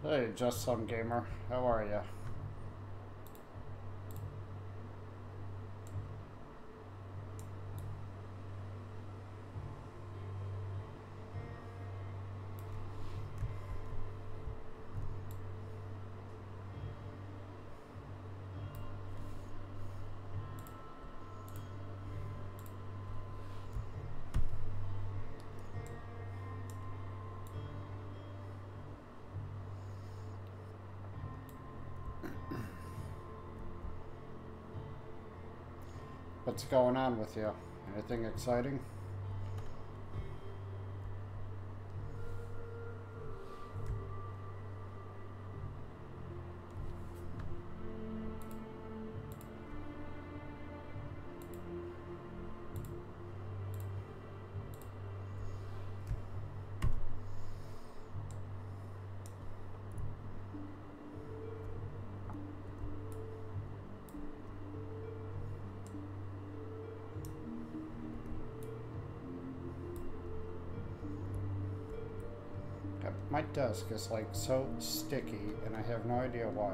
Hey, Just Some Gamer. How are you? What's going on with you? Anything exciting? My desk is like so sticky and I have no idea why.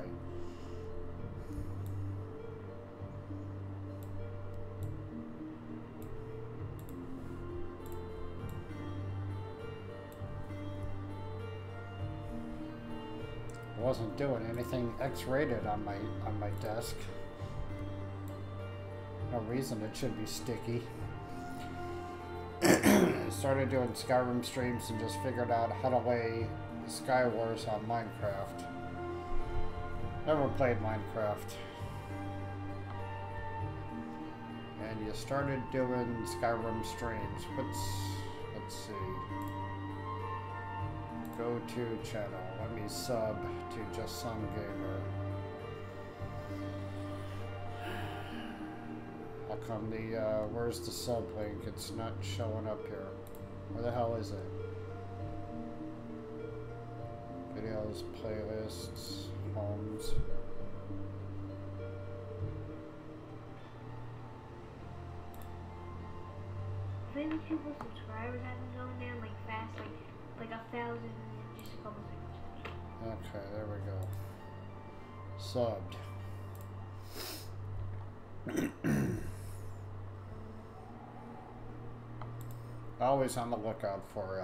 I wasn't doing anything X-rated on my desk. No reason it should be sticky. Started doing Skyrim streams and just figured out how to lay Skywars on Minecraft. Never played Minecraft. And you started doing Skyrim streams. Let's see. Go to channel. Let me sub to Just Some Gamer. How come the, where's the sub link? It's not showing up here. Where the hell is it? Videos, playlists, homes. I think the people subscribers have been going down like fast, like 1,000 in just a couple seconds. Okay, there we go. Subbed. Always on the lookout for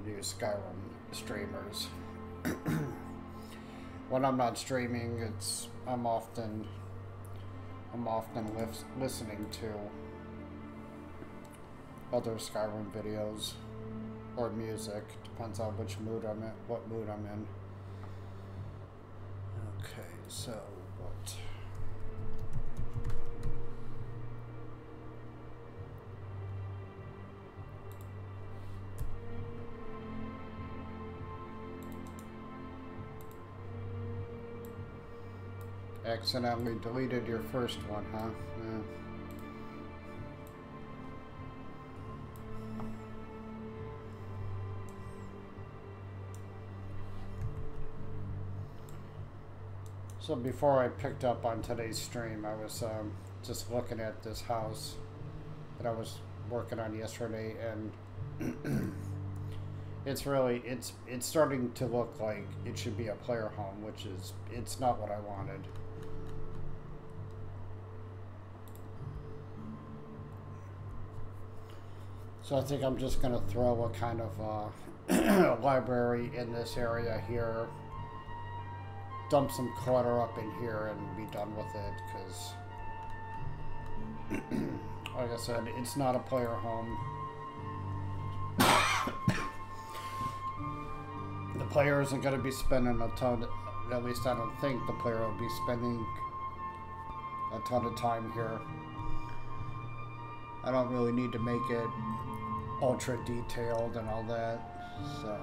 new Skyrim streamers. When I'm not streaming, I'm often listening to other Skyrim videos or music. Depends on which mood I'm in, what mood I'm in. Okay, so what? Accidentally deleted your first one, huh? Yeah. So before I picked up on today's stream, I was just looking at this house that I was working on yesterday, and it's starting to look like it should be a player home, which is, it's not what I wanted. So I think I'm just going to throw a kind of library in this area here, dump some clutter up in here, and be done with it, because, like I said, it's not a player home. The player isn't going to be spending a ton, at least I don't think the player will be spending a ton of time here. I don't really need to make it ultra detailed and all that, so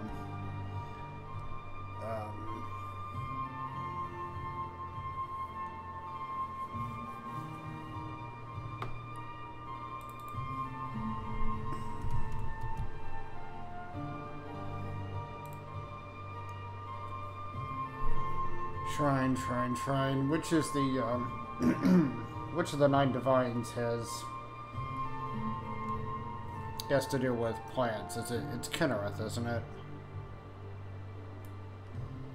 Shrine. Which is the which of the 9 divines has to do with plants? It's Kinnereth, isn't it?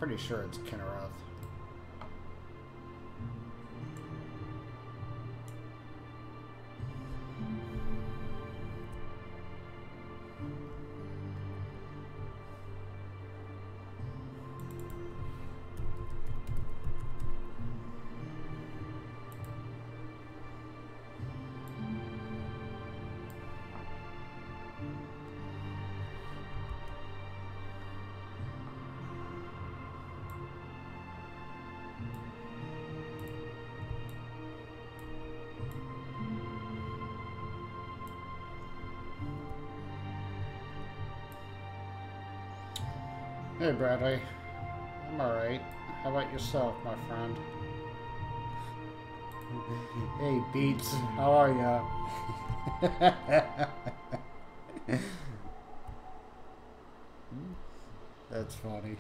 pretty sure it's Kinnereth. Hey Bradley, I'm alright. How about yourself, my friend? Hey Beats, how are ya? That's funny.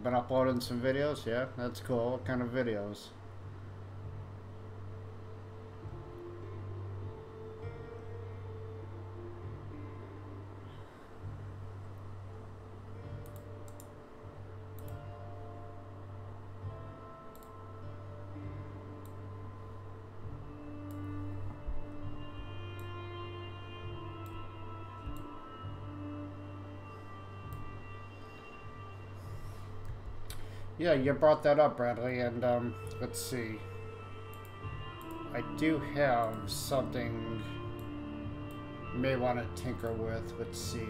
Been uploading some videos, yeah, that's cool. What kind of videos? Yeah, you brought that up, Bradley, and let's see. I do have something you may want to tinker with. Let's see.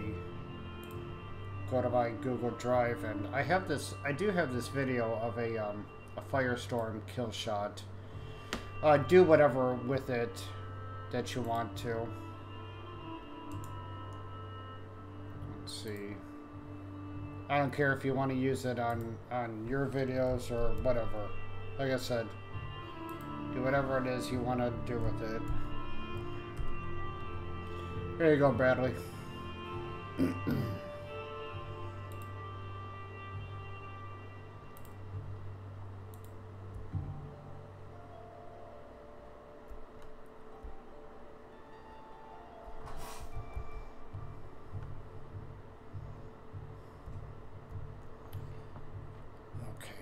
Go to my Google Drive, and I do have this video of a firestorm kill shot. Do whatever with it that you want to. Let's see. I don't care if you want to use it on your videos or whatever. Like I said, do whatever it is you want to do with it. There you go, Bradley.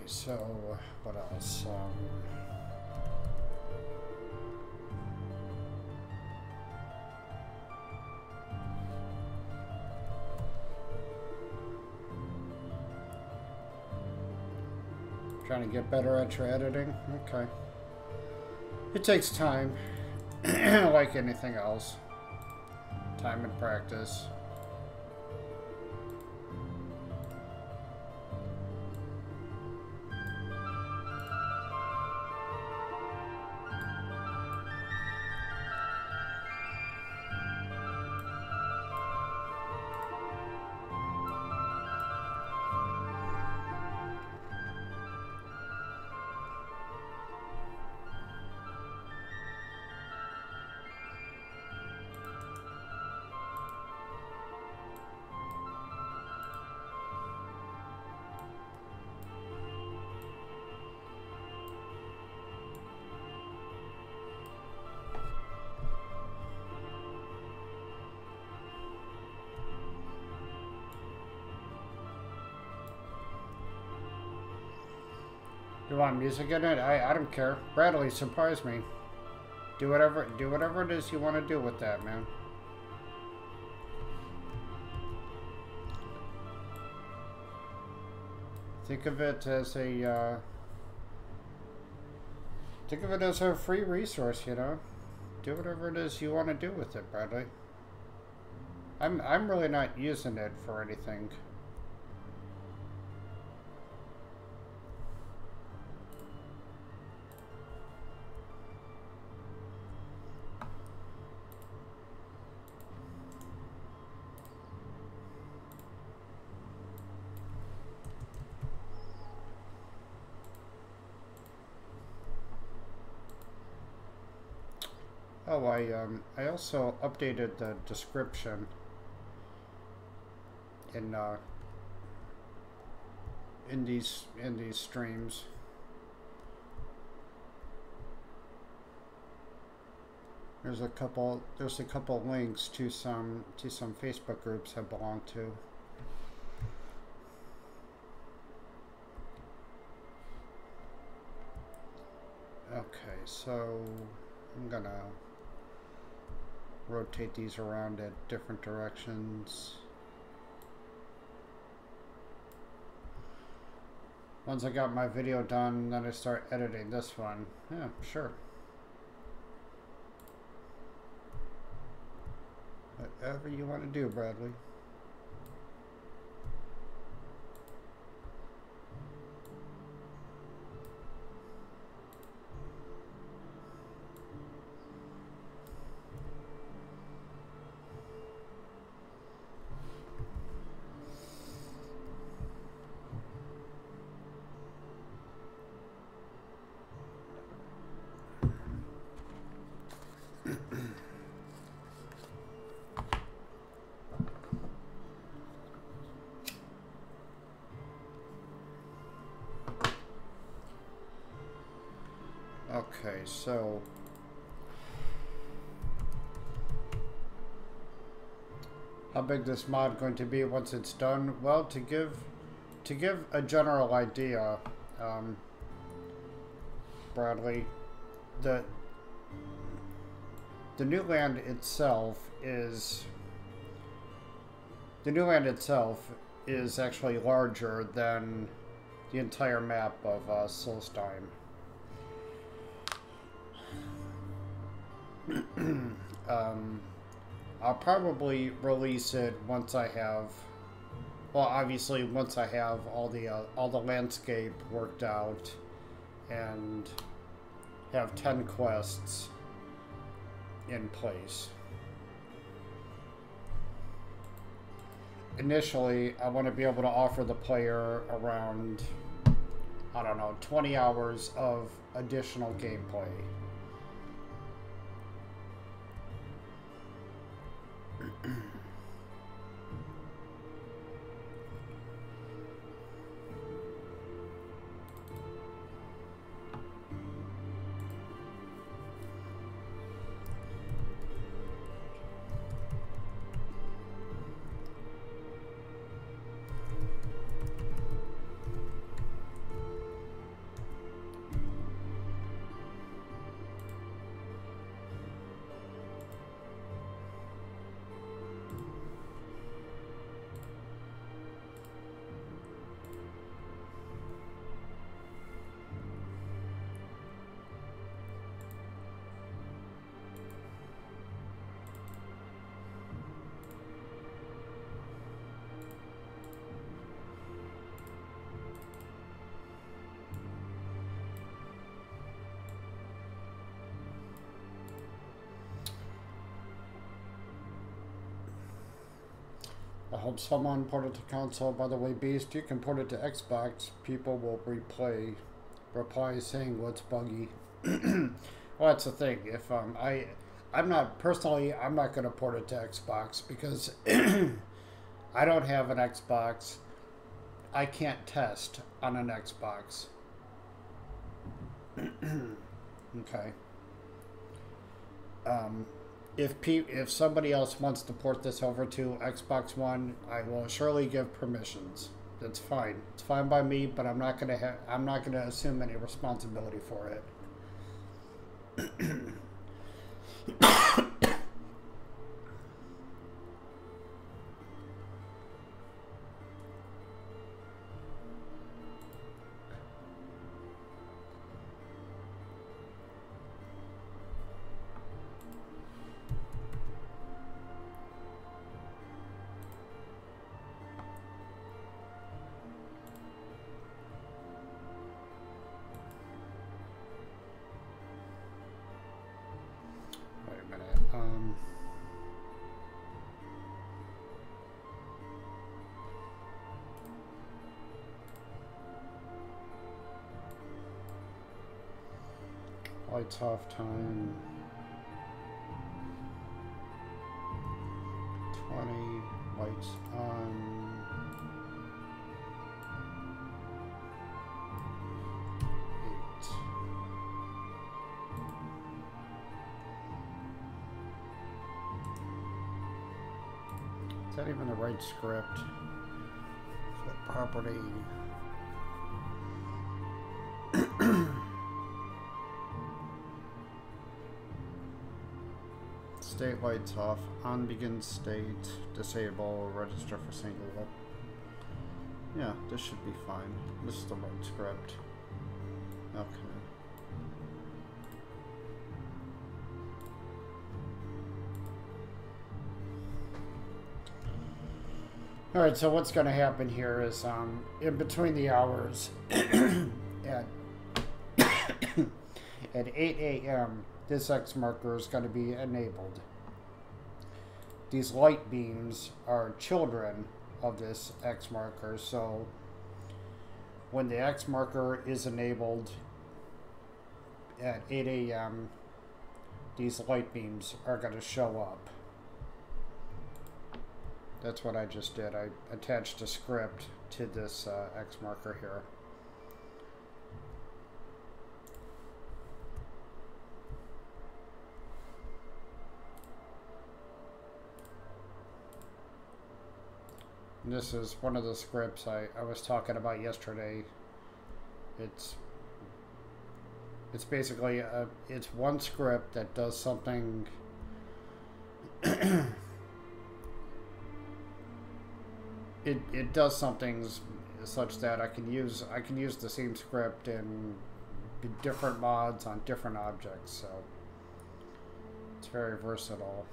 So, what else? Trying to get better at your editing? Okay. It takes time, like anything else. Time and practice. You want music in it? I don't care. Bradley, surprise me. Do whatever it is you want to do with that, man. Think of it as a free resource, you know. Do whatever it is you want to do with it, Bradley. I'm really not using it for anything. Oh, I also updated the description in these streams. There's a couple links to some Facebook groups I belong to. Okay, so I'm gonna rotate these around at different directions. Once I got my video done, then I start editing this one. Yeah, sure. Whatever you want to do, Bradley. Okay, so how big this mod going to be once it's done? Well, to give a general idea, Bradley, the new land itself is actually larger than the entire map of Solstheim. I'll probably release it once I have, well, obviously once I have all the landscape worked out and have 10 quests in place. Initially, I want to be able to offer the player around, I don't know, 20 hours of additional gameplay. I hope someone port it to console. By the way, Beast, you can port it to Xbox. People will reply saying what's buggy. Well, that's the thing. If I'm not going to port it to Xbox because I don't have an Xbox. I can't test on an Xbox. Okay. If somebody else wants to port this over to Xbox One, I will surely give permissions. That's fine. It's fine by me, but I'm not gonna assume any responsibility for it. Lights off time. 20, lights on. 8. Is that even the right script? Flip property. State lights off. On begin state. Disable. Register for single look. Yeah, this should be fine. This is the right script. Okay. Alright, so what's going to happen here is in between the hours at 8 a.m. this X marker is going to be enabled. These light beams are children of this X marker, so when the X marker is enabled at 8 a.m., these light beams are going to show up. That's what I just did. I attached a script to this X marker here. And this is one of the scripts I was talking about yesterday. It's basically it's one script that does something it does something such that I can use the same script in different mods on different objects, so it's very versatile.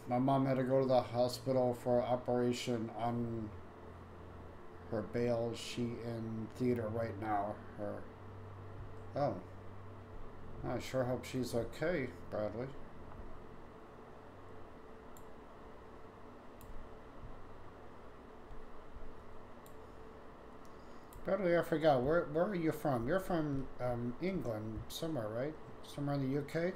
My mom had to go to the hospital for an operation on her bail. She in theater right now. Oh. I sure hope she's okay, Bradley. Bradley, I forgot. Where are you from? You're from England somewhere, right? Somewhere in the UK?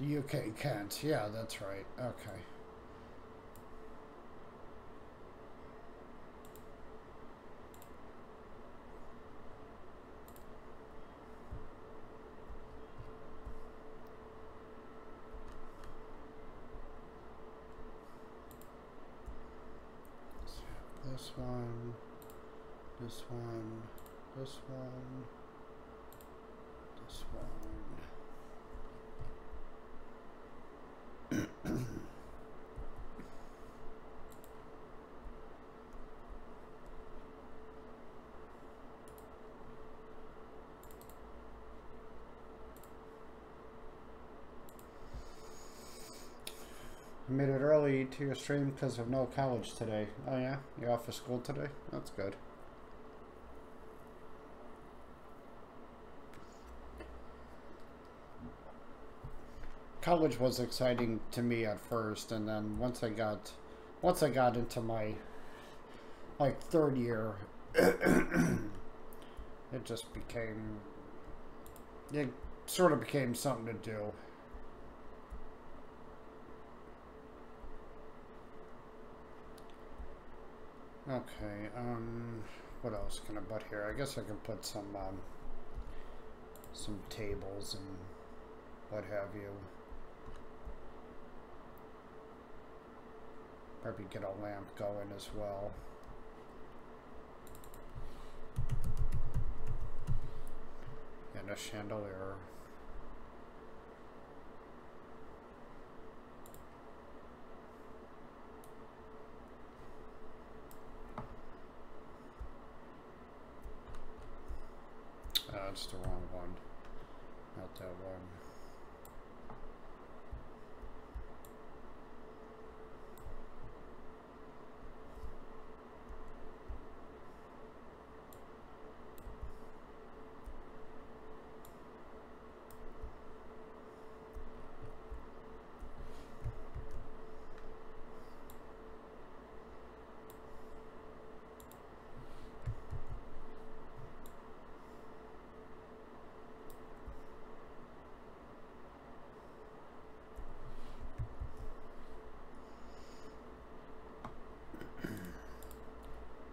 The UK, Kent. Yeah, that's right. Okay. This one, this one, this one, this one. I made it early to your stream because of no college today. Oh yeah? You're off of school today? That's good. College was exciting to me at first, and then once I got into my third year, it sort of became something to do. Okay, what else can I put here? I guess I can put some some tables and what have you. Probably get a lamp going as well. And a chandelier. That's the wrong one. Not that one.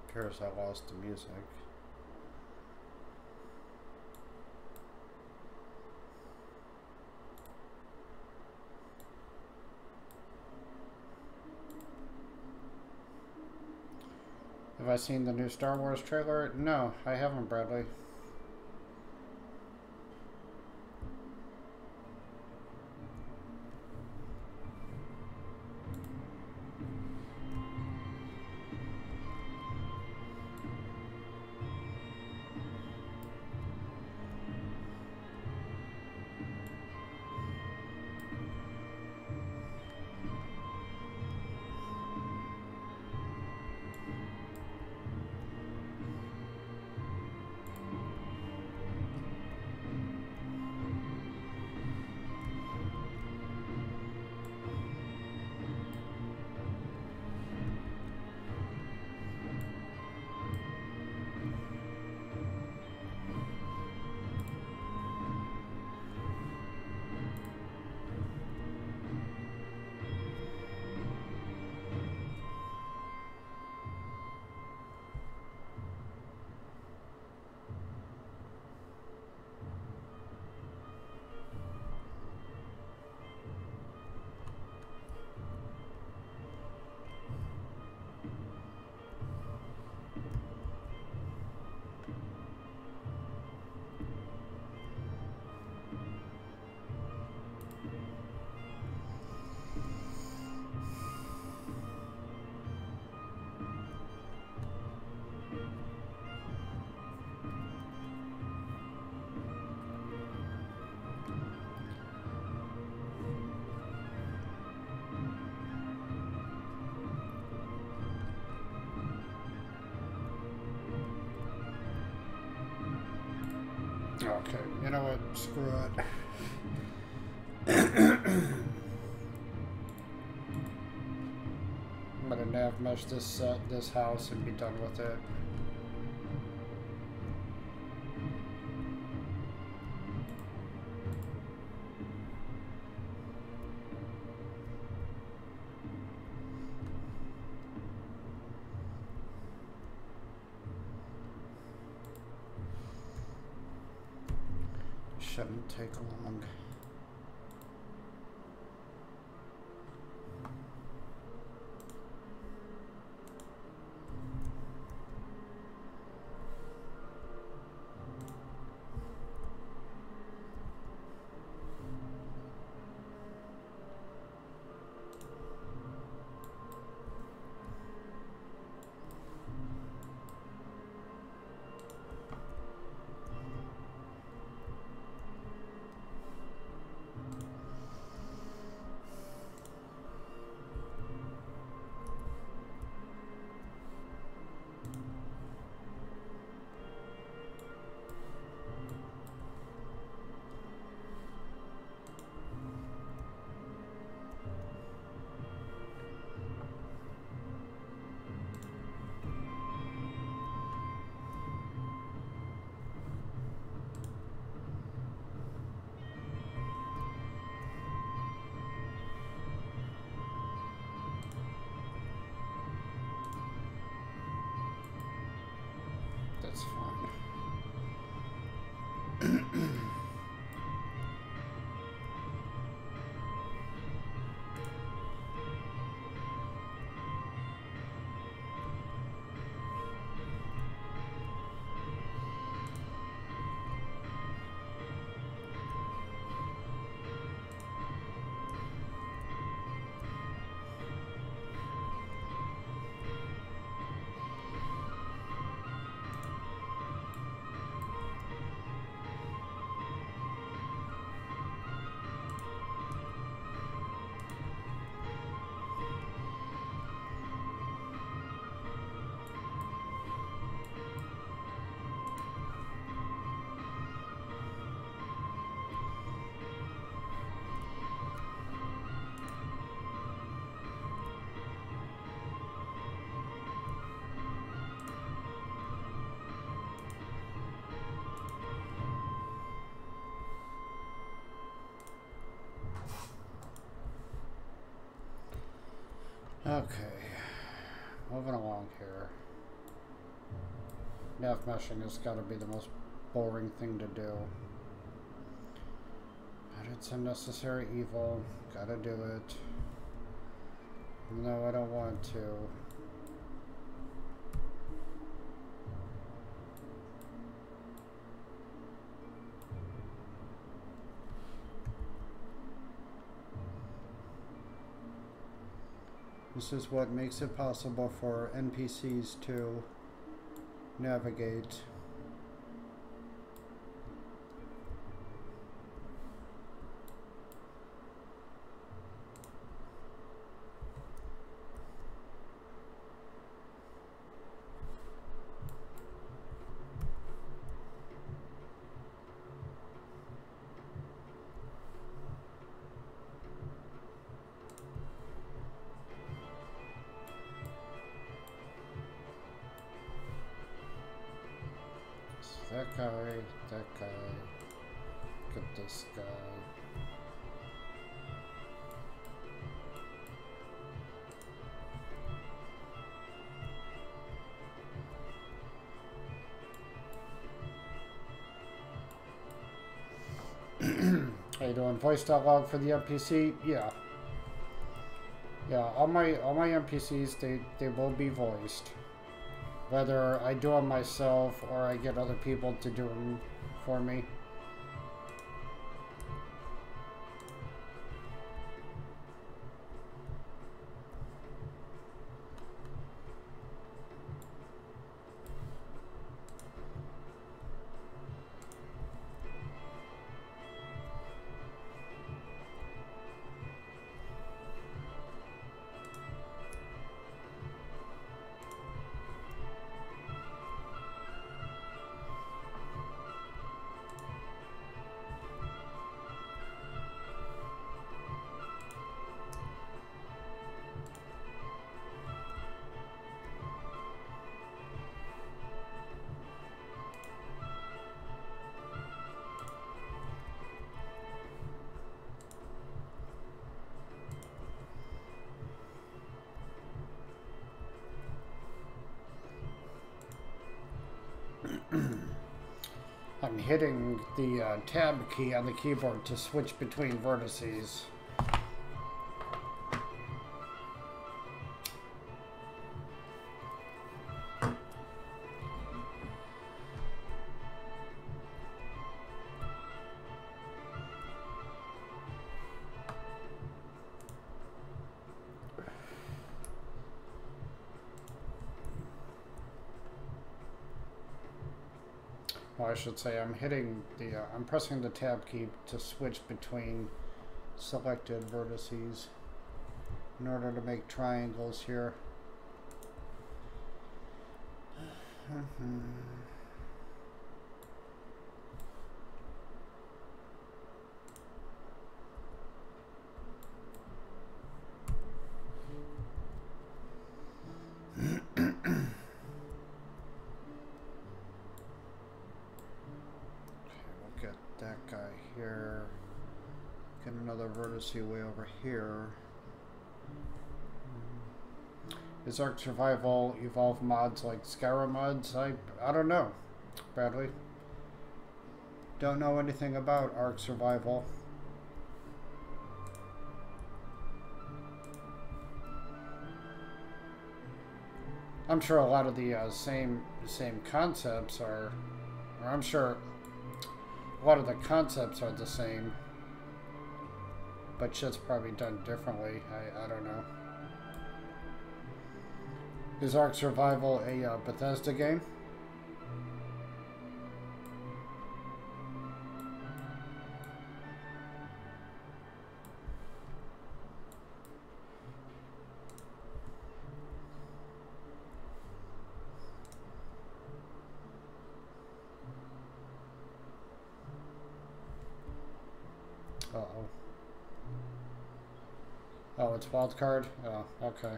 Appears I lost the music. Have I seen the new Star Wars trailer? No, I haven't, Bradley. Okay, you know what? Screw it. I'm gonna nav mesh this house and be done with it. Shouldn't take long. That's fine. Okay, moving along here. Nav meshing has got to be the most boring thing to do. But it's a necessary evil. Gotta do it. No, I don't want to. This is what makes it possible for NPCs to navigate. That guy, get this guy. How you doing? Voice dialogue for the NPC? Yeah. Yeah, all my NPCs they will be voiced. Whether I do them myself or I get other people to do them for me. I'm hitting the tab key on the keyboard to switch between vertices. I should say I'm hitting the, I'm pressing the tab key to switch between selected vertices in order to make triangles here. See way over here. Is Ark Survival evolve mods like Skyrim mods? I don't know, Bradley. Don't know anything about Ark Survival. I'm sure a lot of the same concepts are, or I'm sure a lot of the concepts are the same. But shit's probably done differently. I don't know. Is Ark Survival a Bethesda game? Uh-oh. Oh, it's wildcard? Oh, okay.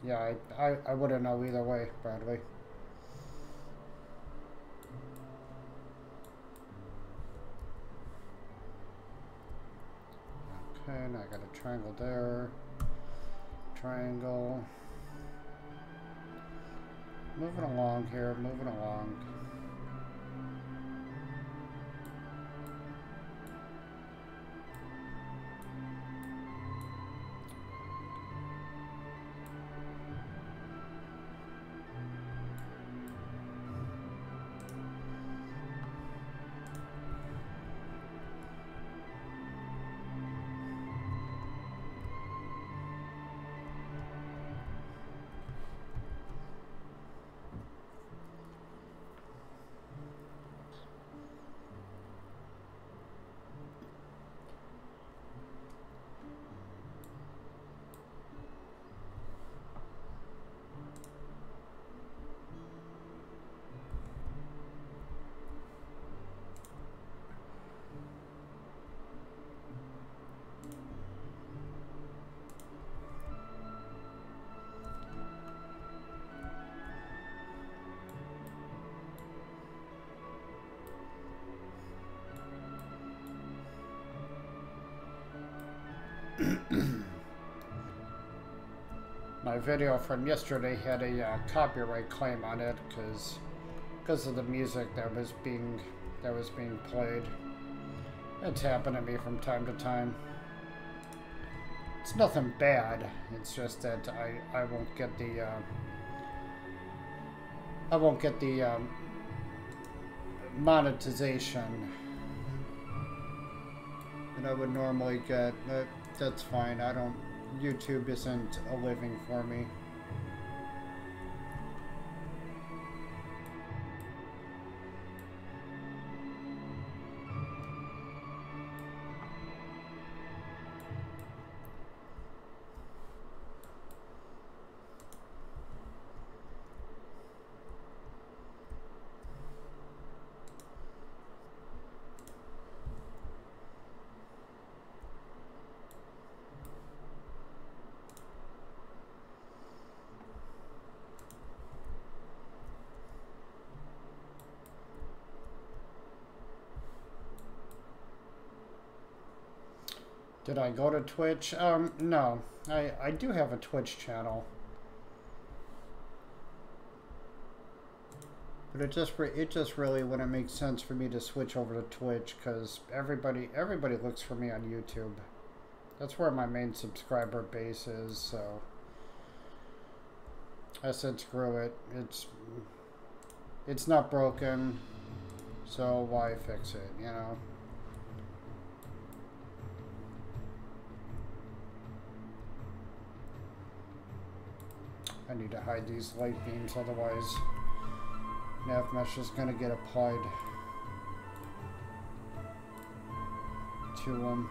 Yeah, I wouldn't know either way, Bradley. Okay, now I got a triangle there. triangle. Moving along here, moving along. My video from yesterday had a copyright claim on it because of the music that was being played. It's happened to me from time to time. It's nothing bad. It's just that I won't get the monetization that I would normally get. That's fine. YouTube isn't a living for me. Did I go to Twitch? No. I do have a Twitch channel. But it just really wouldn't make sense for me to switch over to Twitch because everybody looks for me on YouTube. That's where my main subscriber base is, so I said screw it. It's not broken, so why fix it, you know? I need to hide these light beams, otherwise nav mesh is going to get applied to them.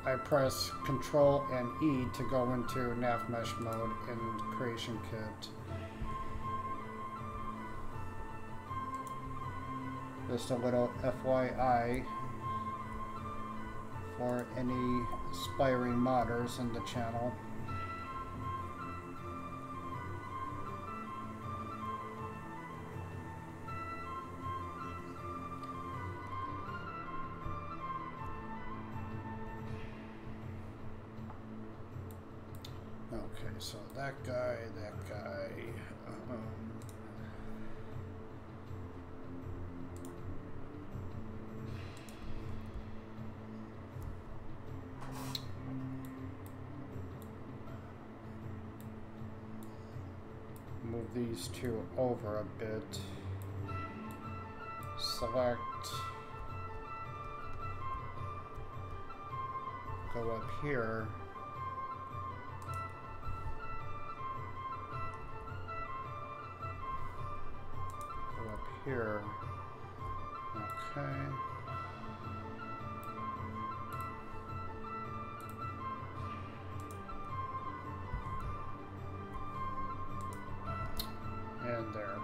I press Control and E to go into nav mesh mode in Creation Kit. Just a little FYI for any aspiring modders in the channel. Okay, so that guy. Move these two over a bit. Select. Go up here. Go up here. Okay. And there.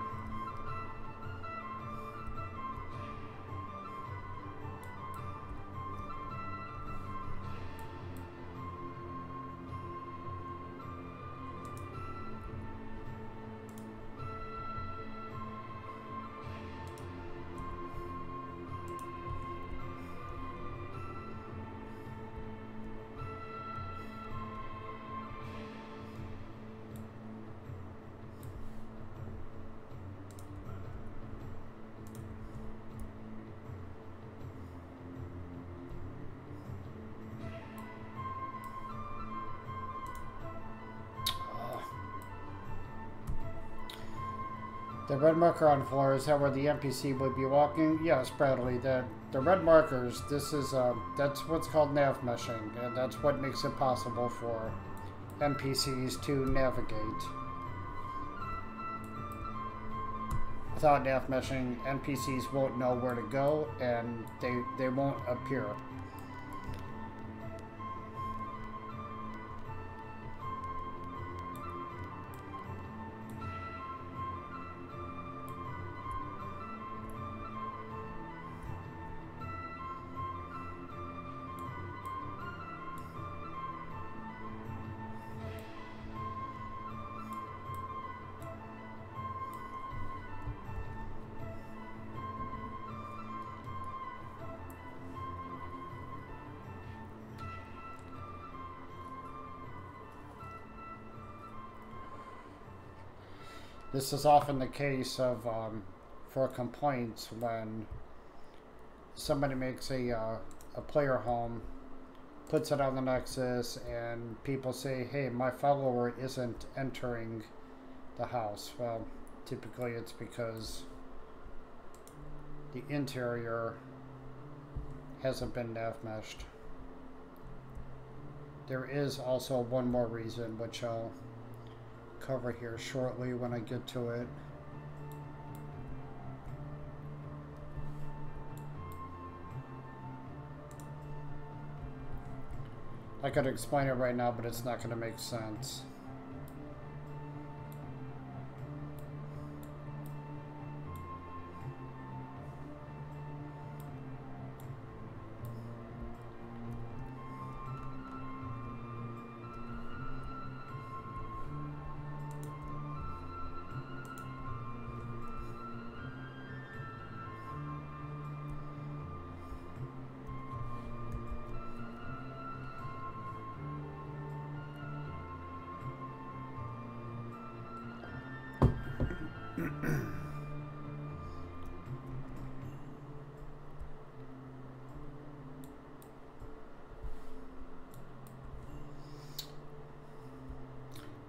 The red marker on the floor, is that where the NPC would be walking? Yes, Bradley. The red markers, this is, that's what's called nav meshing, and that's what makes it possible for NPCs to navigate. Without nav meshing, NPCs won't know where to go, and they won't appear. This is often the case of for complaints when somebody makes a player home, puts it on the Nexus, and people say, hey, my follower isn't entering the house. Well, typically it's because the interior hasn't been nav meshed. There is also one more reason, which I'll cover here shortly when I get to it. I could explain it right now, but it's not going to make sense.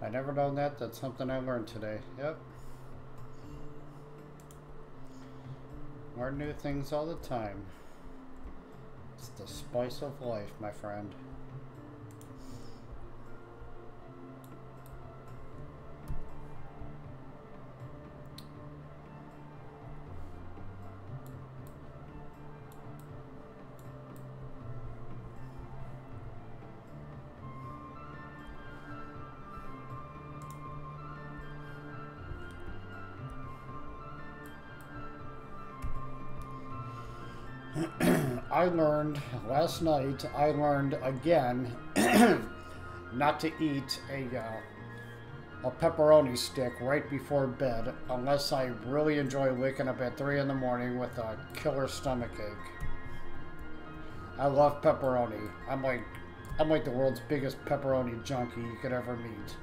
I never known that. That's something I learned today. Yep. Learn new things all the time. It's the spice of life, my friend. I learned last night, I learned again not to eat a pepperoni stick right before bed unless I really enjoy waking up at 3 in the morning with a killer stomachache. I love pepperoni. I'm like the world's biggest pepperoni junkie you could ever meet.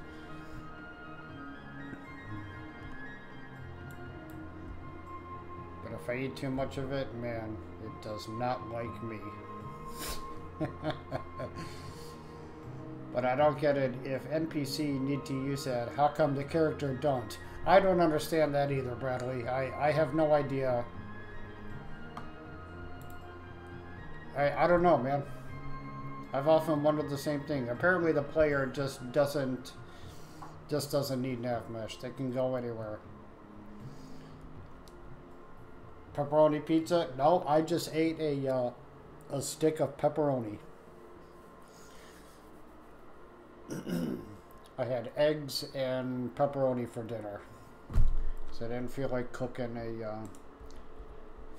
But if I eat too much of it, man, it does not like me. But I don't get it. If NPC need to use that, how come the character don't? I don't understand that either, Bradley. I have no idea. I don't know, man. I've often wondered the same thing. Apparently the player just doesn't need nav mesh. They can go anywhere. Pepperoni pizza? No, I just ate a stick of pepperoni. I had eggs and pepperoni for dinner. So I didn't feel like cooking a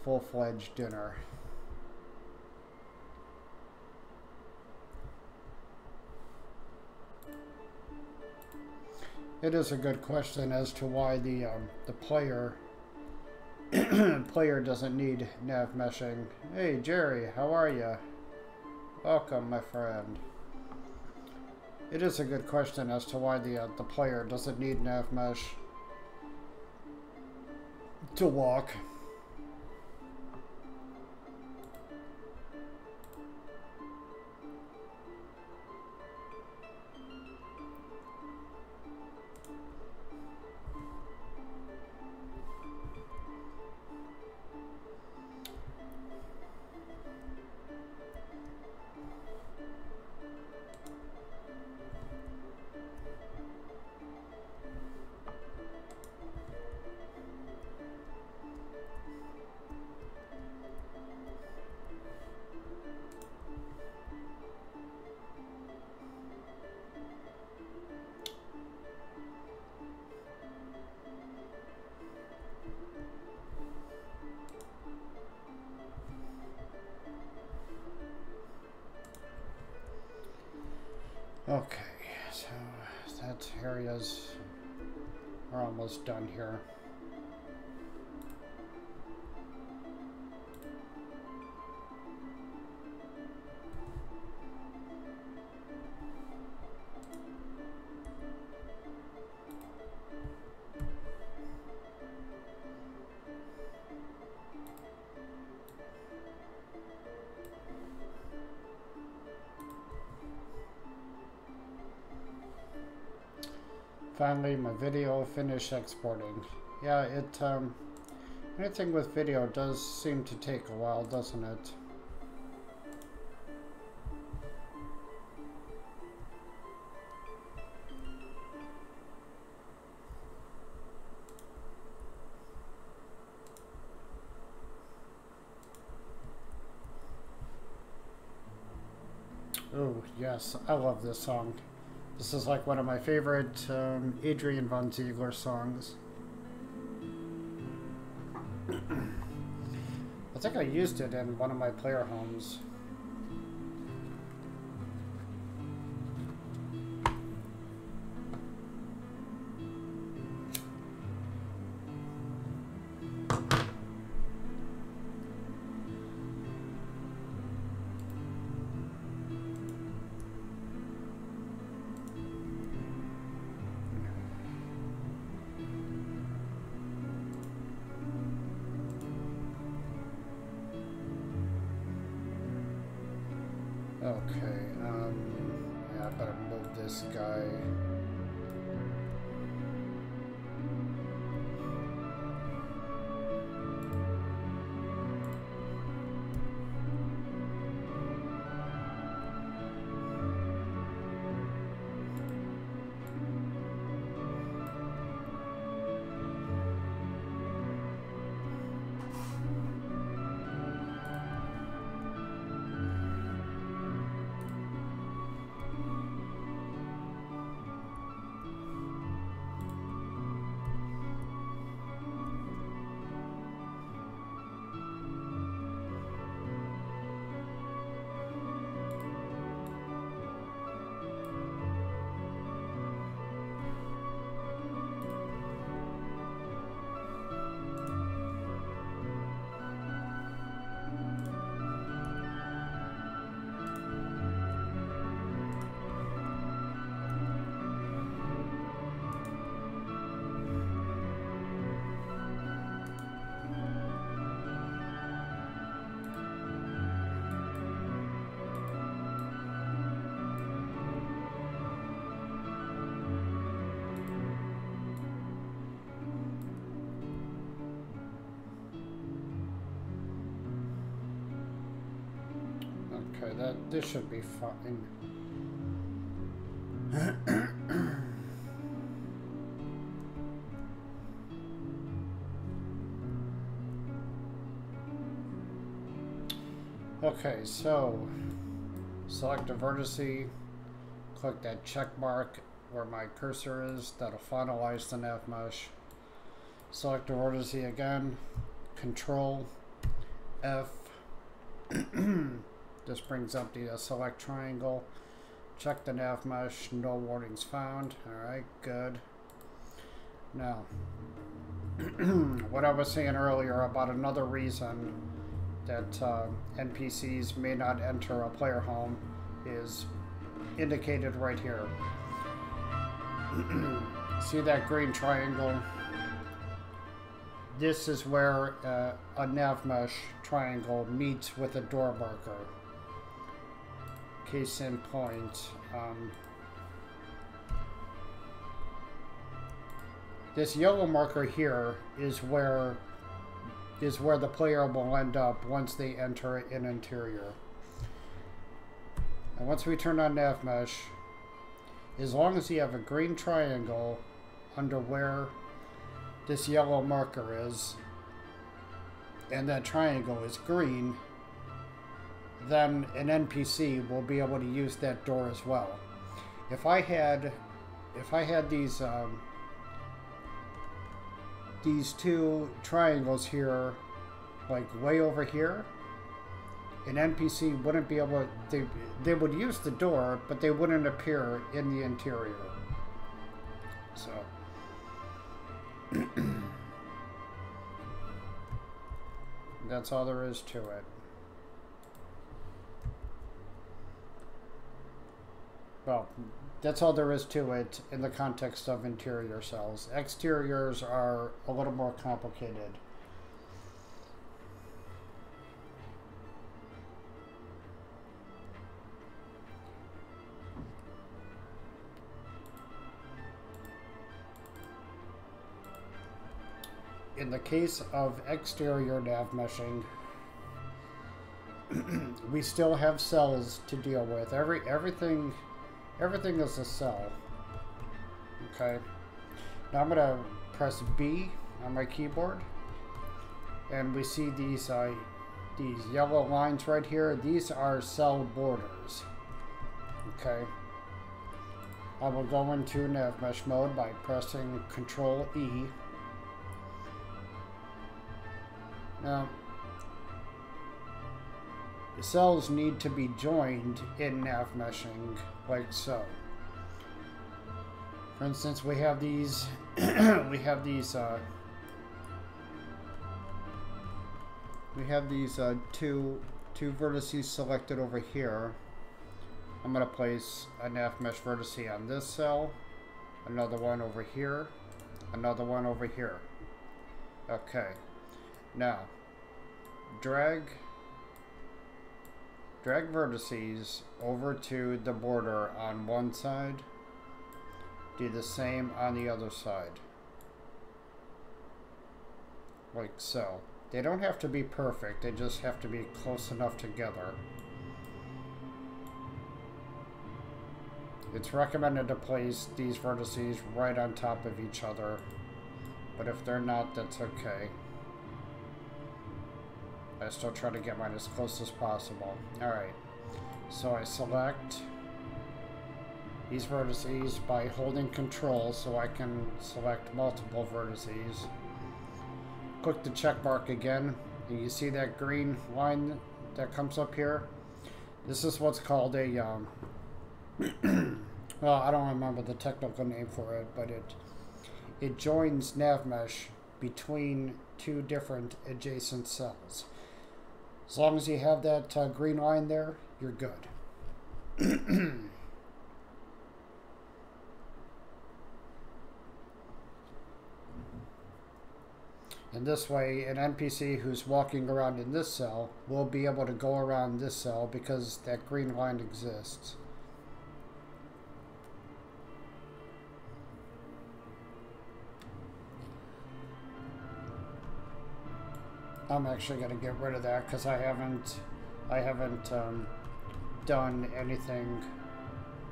full-fledged dinner. It is a good question as to why the player doesn't need nav meshing. Hey Jerry, how are you? Welcome, my friend. It is a good question as to why the player doesn't need nav mesh to walk. Okay, so that area's, we're almost done here. Finally, my video finished exporting. Yeah, anything with video does seem to take a while, doesn't it? Oh, yes, I love this song. This is like one of my favorite Adrian von Ziegler songs. I think I used it in one of my player homes. Okay, yeah, I better move this guy. Okay, this should be fine. Okay, so select a vertice, click that check mark where my cursor is, that'll finalize the nav mesh. Select a vertice again, Control F. This brings up the select triangle. Check the nav mesh, no warnings found. Alright, good. Now, what I was saying earlier about another reason that NPCs may not enter a player home is indicated right here. See that green triangle? This is where a nav mesh triangle meets with a door marker. Case in point, this yellow marker here is where the player will end up once they enter an interior. And once we turn on nav mesh, as long as you have a green triangle under where this yellow marker is, and that triangle is green, then an NPC will be able to use that door as well. If I had these two triangles here, like way over here, an NPC wouldn't be able to, they would use the door, but they wouldn't appear in the interior. So that's all there is to it. Well, that's all there is to it in the context of interior cells. Exteriors are a little more complicated. In the case of exterior nav meshing, we still have cells to deal with. Everything is a cell. Okay. Now I'm gonna press B on my keyboard, and we see these yellow lines right here. These are cell borders. Okay. I will go into nav mesh mode by pressing Control E. Now, the cells need to be joined in nav meshing, like so. For instance, we have these two vertices selected over here. I'm going to place a nav mesh vertex on this cell, another one over here, another one over here. Okay. Now, drag vertices over to the border on one side. Do the same on the other side. Like so. They don't have to be perfect, they just have to be close enough together. It's recommended to place these vertices right on top of each other, but if they're not, that's okay. I still try to get mine as close as possible. Alright, so I select these vertices by holding Control so I can select multiple vertices. Click the check mark again, and you see that green line that comes up here? This is what's called a, well, I don't remember the technical name for it, but it joins nav mesh between two different adjacent cells. As long as you have that green line there, you're good. And this way, an NPC who's walking around in this cell will be able to go around this cell because that green line exists. I'm actually going to get rid of that because I haven't done anything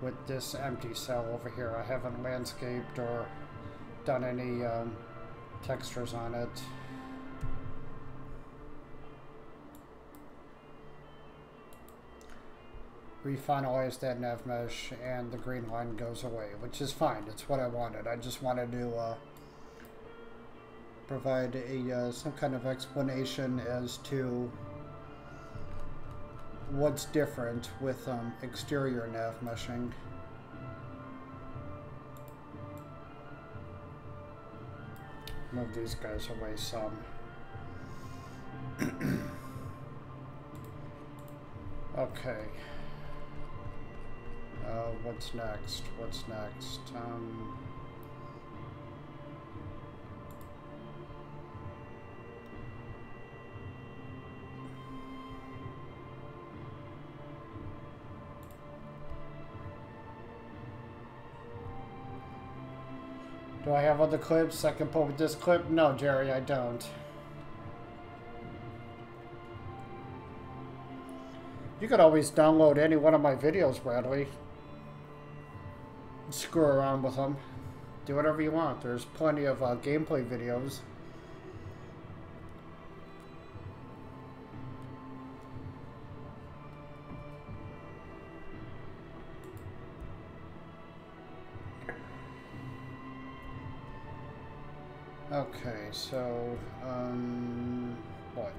with this empty cell over here. I haven't landscaped or done any textures on it. Refinalize that nav mesh and the green line goes away, which is fine. It's what I wanted. I just wanted to provide some kind of explanation as to what's different with exterior nav meshing. Move these guys away some. Okay. What's next? What's next? Do I have other clips I can put with this clip? No, Jerry, I don't. You could always download any one of my videos, Bradley. Screw around with them. Do whatever you want. There's plenty of gameplay videos. Okay, so, what?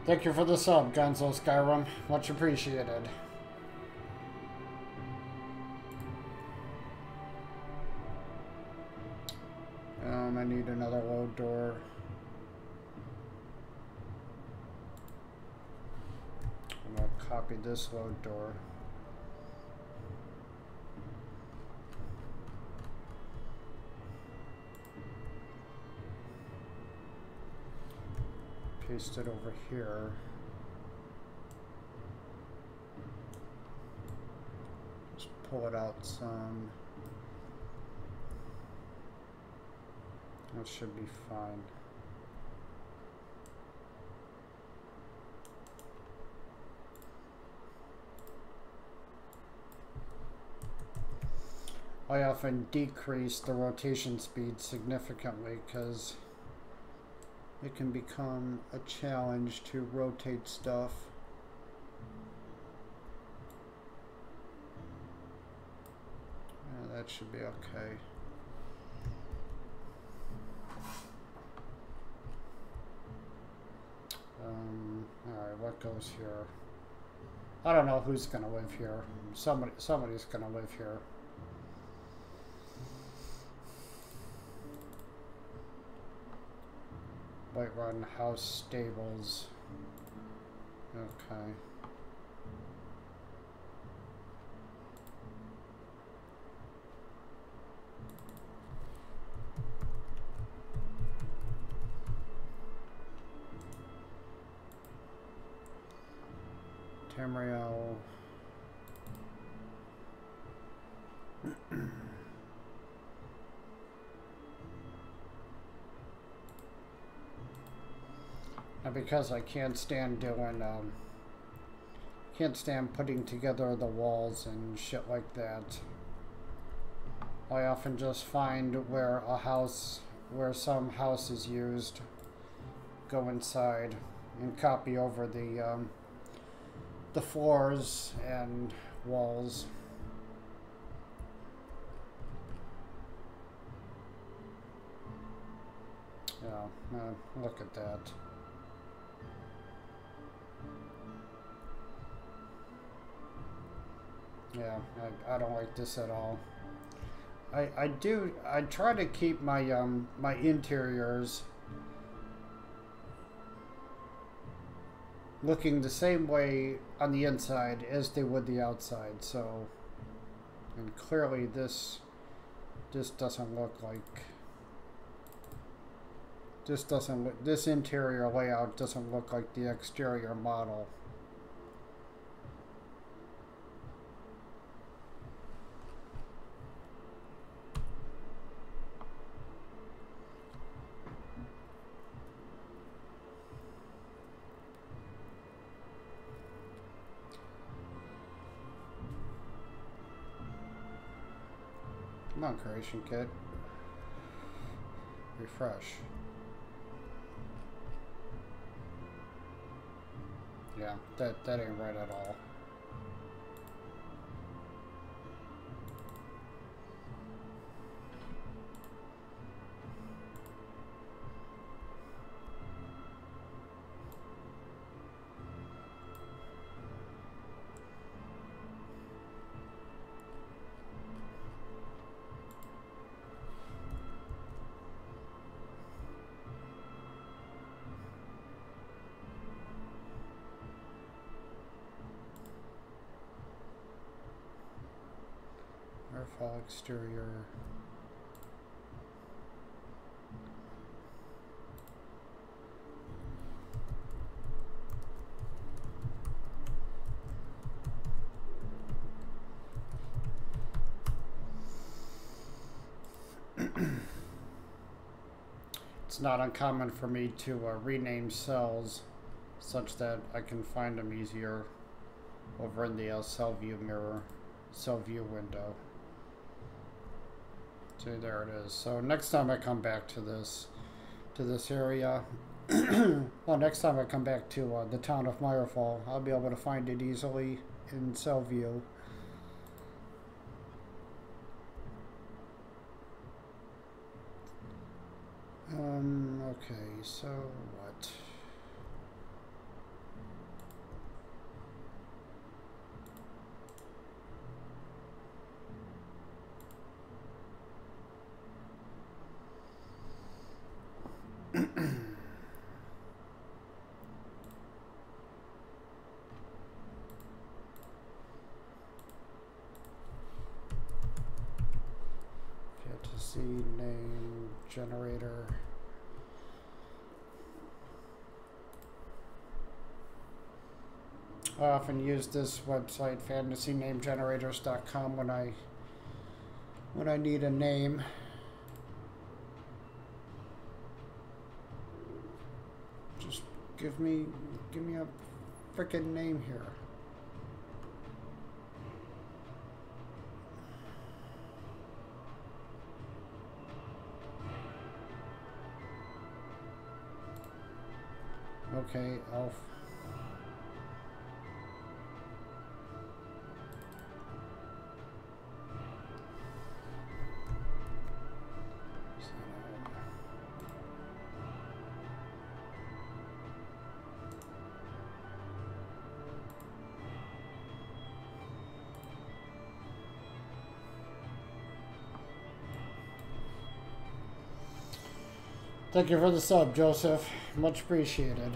Thank you for the sub, Gonzo Skyrim. Much appreciated. I need another load door. I'm going to copy this load door. Paste it over here. Just pull it out some. That should be fine. I often decrease the rotation speed significantly because it can become a challenge to rotate stuff. Yeah, that should be okay. Alright, what goes here? I don't know who's gonna live here. Somebody's gonna live here. Whiterun house stables. Okay. Tamriel. And because I can't stand doing, can't stand putting together the walls and shit like that, I often just find where some house is used, go inside and copy over the floors and walls. Yeah, look at that. Yeah, I don't like this at all. I try to keep my my interiors looking the same way on the inside as they would the outside, so, and clearly this doesn't look like, this interior layout doesn't look like the exterior model. Come on, creation kit. Refresh. Yeah, that ain't right at all. Fall exterior. It's not uncommon for me to rename cells such that I can find them easier over in the cell view mirror, cell view window. See, there it is. So next time I come back to this area, well, next time I come back to the town of Myrefall, I'll be able to find it easily in cell view. Okay, so what? Fantasy name generator. I often use this website, fantasynamegenerators.com, when I need a name. Just give me a frickin' name here. Okay, I'll thank you for the sub, Joseph. Much appreciated.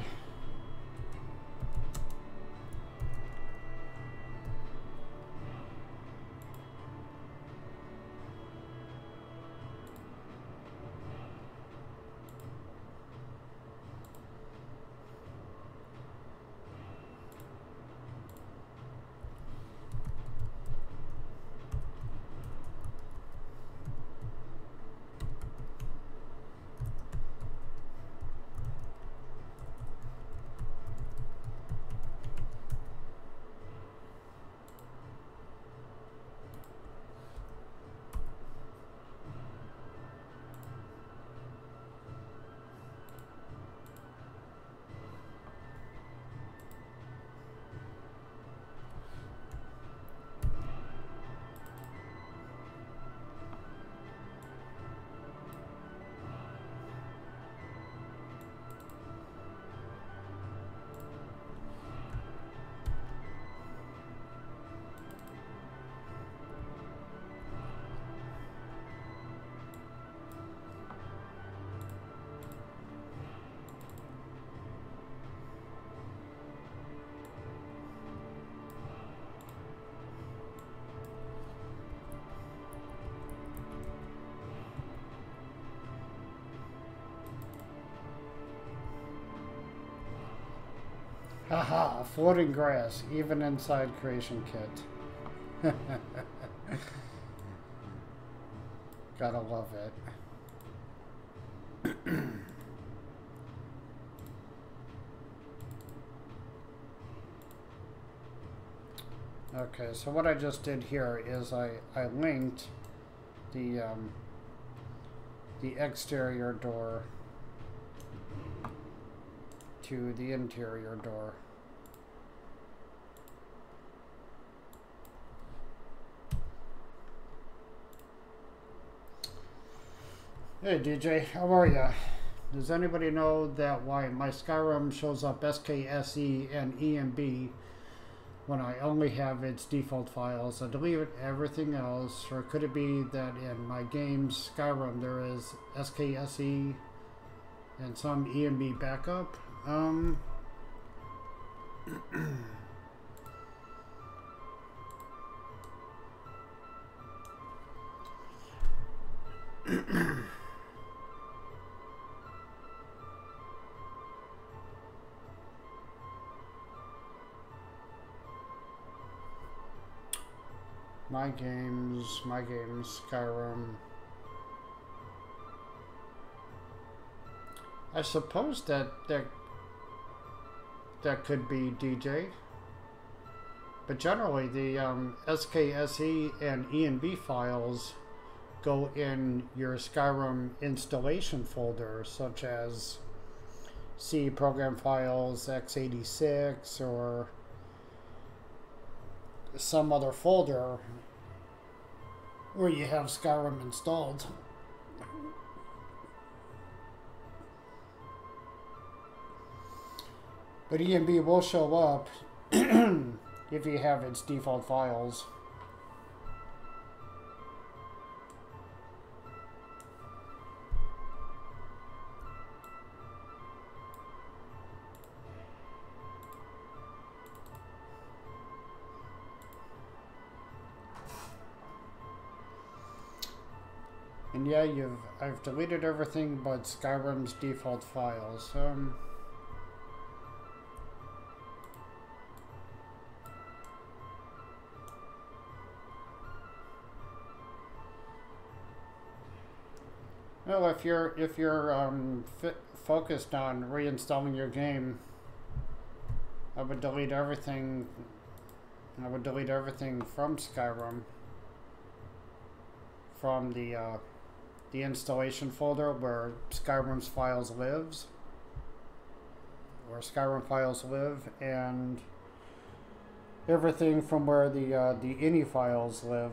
Haha, floating grass, even inside Creation Kit. Gotta love it. Okay, so what I just did here is I linked the exterior door to the interior door. Hey DJ, how are ya? Does anybody know that why my Skyrim shows up SKSE and EMB when I only have its default files? I deleted everything else, or could it be that in my game's Skyrim there is SKSE and some EMB backup? My games, Skyrim. I suppose that could be DJ. But generally the SKSE and ENB files go in your Skyrim installation folder, such as C program files, x86, or some other folder where you have Skyrim installed. But EMB will show up if you have its default files. And yeah, I've deleted everything but Skyrim's default files. Well, if you're focused on reinstalling your game, I would delete everything. I would delete everything from Skyrim, from the installation folder where Skyrim's files lives, where Skyrim files live, and everything from where the ini files live.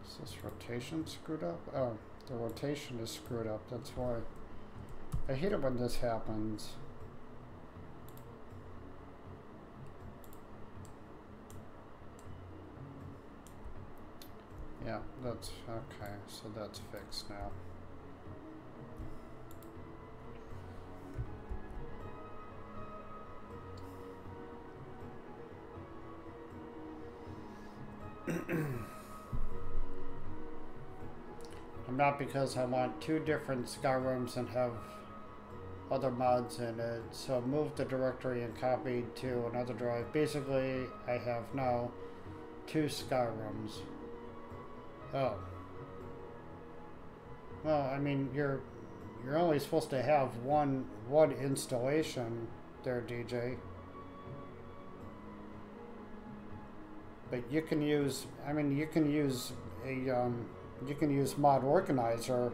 Is this rotation screwed up? Oh, the rotation is screwed up, that's why. I hate it when this happens. Yeah, that's okay, so that's fixed now. Not because I want two different Skyrims and have other mods in it. So move the directory and copied to another drive. Basically, I have now two Skyrims. Oh. Well, I mean, you're only supposed to have one installation there, DJ. But you can use, I mean, you can use a you can use Mod Organizer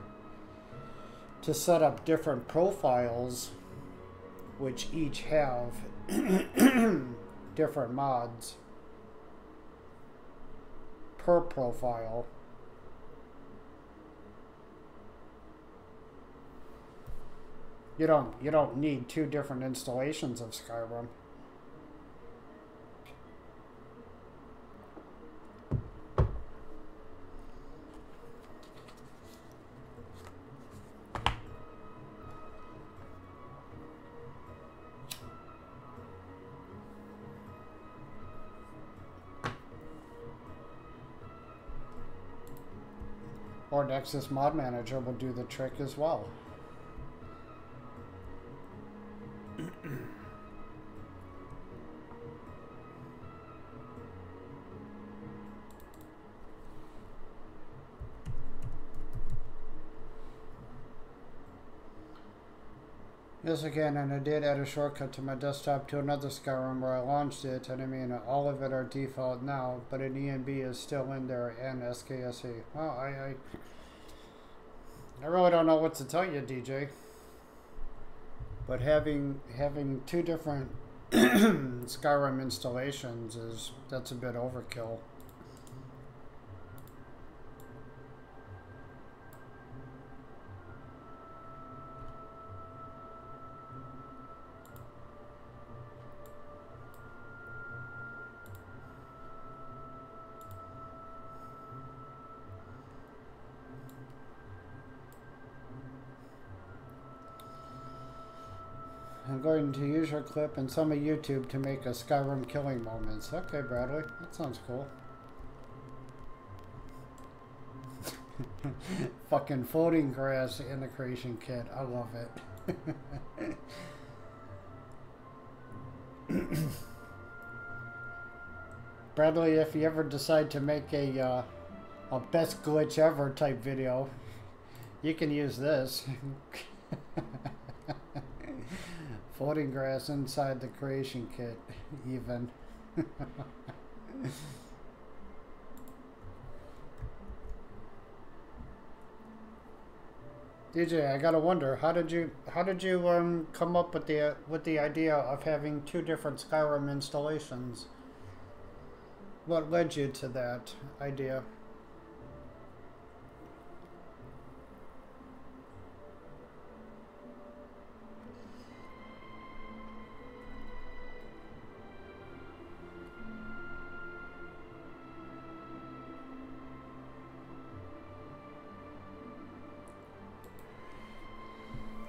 to set up different profiles which each have different mods per profile. You don't need two different installations of Skyrim. Or Nexus Mod Manager will do the trick as well. Yes, again, and I did add a shortcut to my desktop to another Skyrim where I launched it, and I mean, all of it are default now, but an ENB is still in there, and SKSE. Well, I really don't know what to tell you, DJ. But having two different Skyrim installations that's a bit overkill. I'm going to use your clip and some of YouTube to make a Skyrim killing moments. Okay, Bradley, that sounds cool. Fucking floating grass in the creation kit. I love it. Bradley, if you ever decide to make a best glitch ever type video, you can use this. Floating grass inside the creation kit, even. DJ, I gotta wonder, how did you come up with the idea of having two different Skyrim installations? What led you to that idea?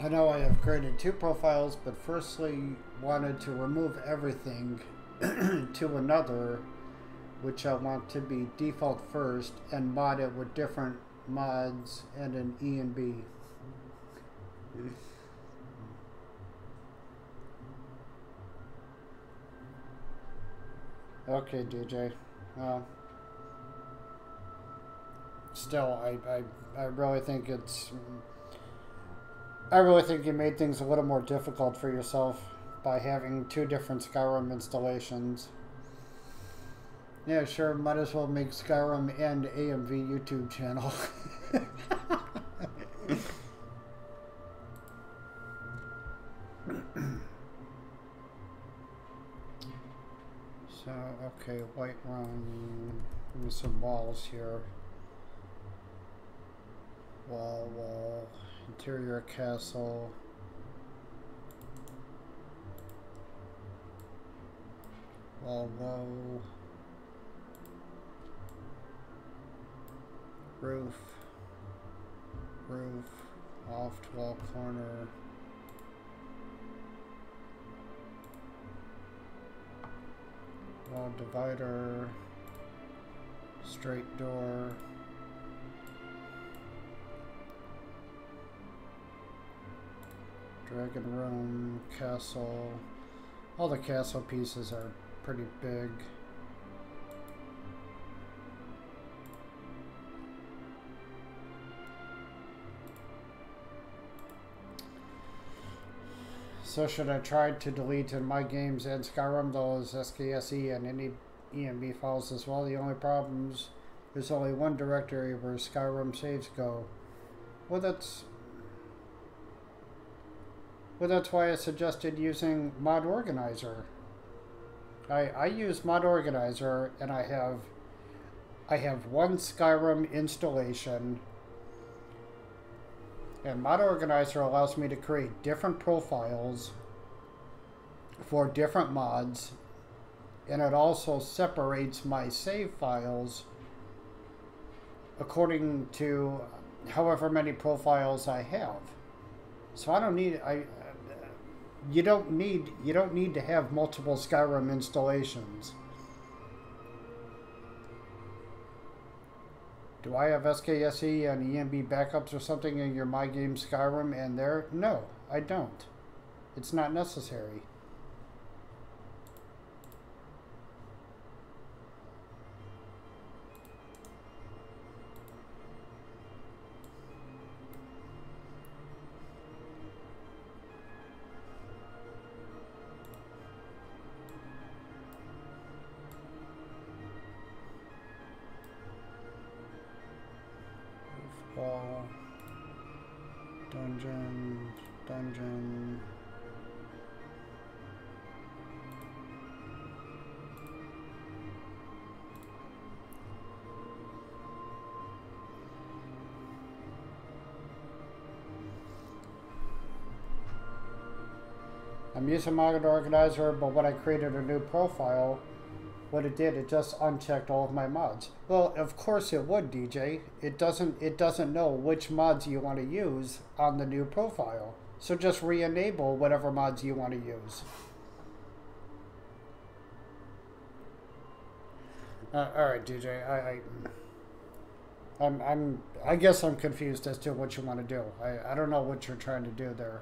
I know I have created 2 profiles, but firstly wanted to remove everything to another, which I want to be default first, and mod it with different mods and an E and B. Okay, DJ. Still, I really think it's... I really think you made things a little more difficult for yourself by having 2 different Skyrim installations. Yeah, sure, might as well make Skyrim and AMV YouTube channel. So, okay, Whiterun, give me some walls here. Wall, interior castle. Wall low. Roof, loft, wall corner. Wall divider, straight door. Dragon room, castle. All the castle pieces are pretty big. So should I try to delete in my games and Skyrim those SKSE and any EMB files as well? The only problem is there's only one directory where Skyrim saves go. Well, that's why I suggested using Mod Organizer. I use Mod Organizer, and I have one Skyrim installation. And Mod Organizer allows me to create different profiles for different mods, and it also separates my save files according to however many profiles I have. So I don't need you don't need to have multiple Skyrim installations. Do I have SKSE and EMB backups or something in your My Game Skyrim and there? No, I don't. It's not necessary. Wall, dungeon. I'm using Mod Organizer, but when I created a new profile, what it did, it just unchecked all of my mods. Well, of course it would, DJ. It doesn't know which mods you want to use on the new profile. So just re-enable whatever mods you want to use. All right, DJ. I guess I'm confused as to what you want to do. I don't know what you're trying to do there.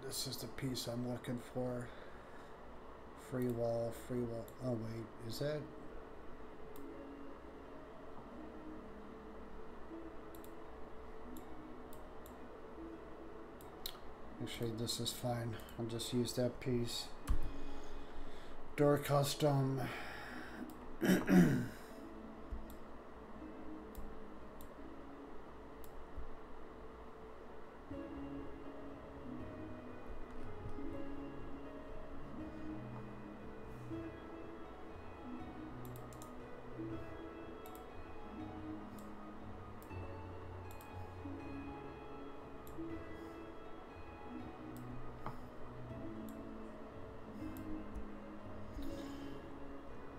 This is the piece I'm looking for. Free wall. Oh wait, is that? Actually, this is fine. I'll just use that piece. Door custom.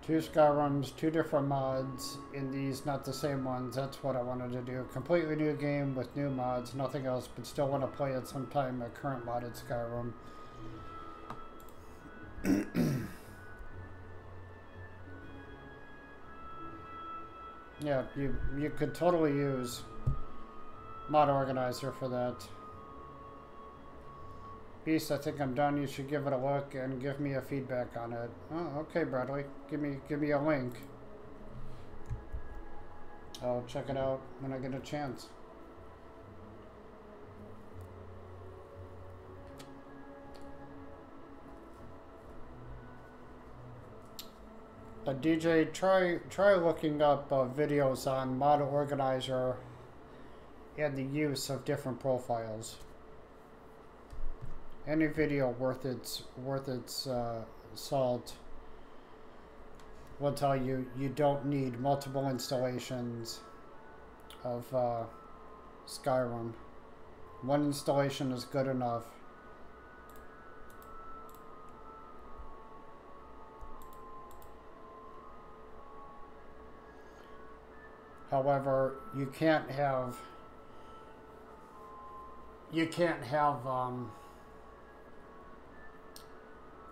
Two Skyrims, two different mods in these, not the same ones. That's what I wanted to do. Completely new game with new mods, nothing else, but still want to play it sometime, a current modded Skyrim. Yeah, you could totally use Mod Organizer for that. Beast, I think I'm done. You should give it a look and give me a feedback on it. Oh, okay, Bradley. Give me a link. I'll check it out when I get a chance. DJ, try looking up videos on Mod Organizer and the use of different profiles. Any video worth its salt will tell you you don't need multiple installations of Skyrim. One installation is good enough. However, you can't have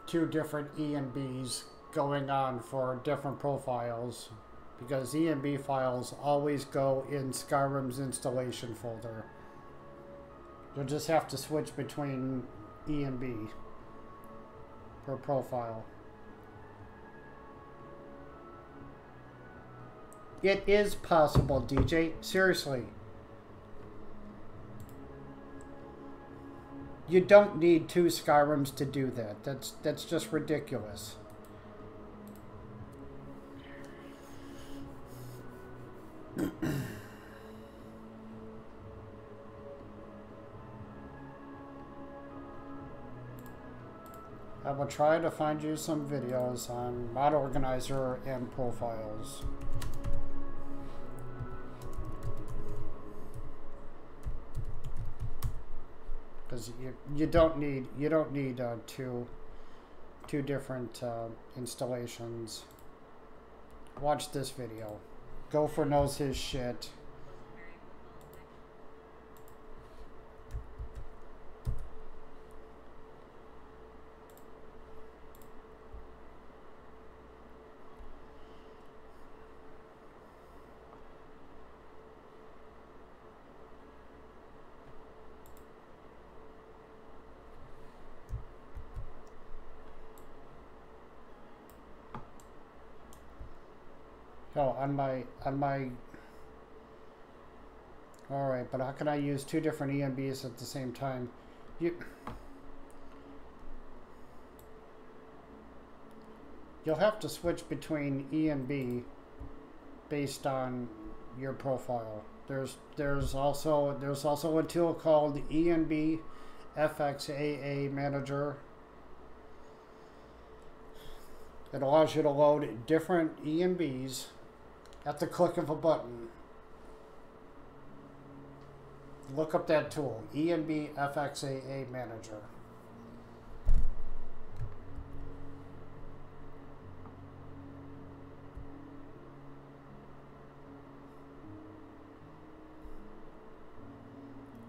two different ENBs going on for different profiles, because ENB files always go in Skyrim's installation folder. You'll just have to switch between ENB per profile. It is possible, DJ. Seriously. You don't need two Skyrims to do that. That's just ridiculous. I will try to find you some videos on Mod Organizer and profiles. Because you don't need two different installations. Watch this video. Gopher knows his shit. Oh, on my all right, but how can I use two different ENBs at the same time? You'll have to switch between ENB based on your profile. There's also a tool called ENB FXAA Manager. It allows you to load different ENBs at the click of a button. Look up that tool, ENB FXAA Manager.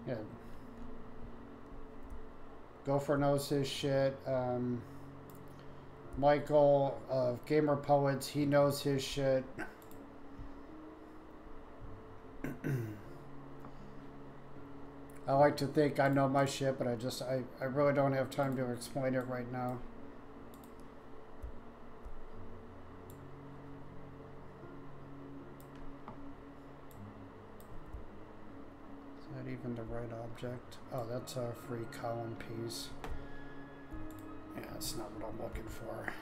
Yeah. Gopher knows his shit. Michael of Gamer Poets, he knows his shit. I like to think I know my shit, but I really don't have time to explain it right now. Is that even the right object? Oh, that's a free column piece. Yeah, that's not what I'm looking for.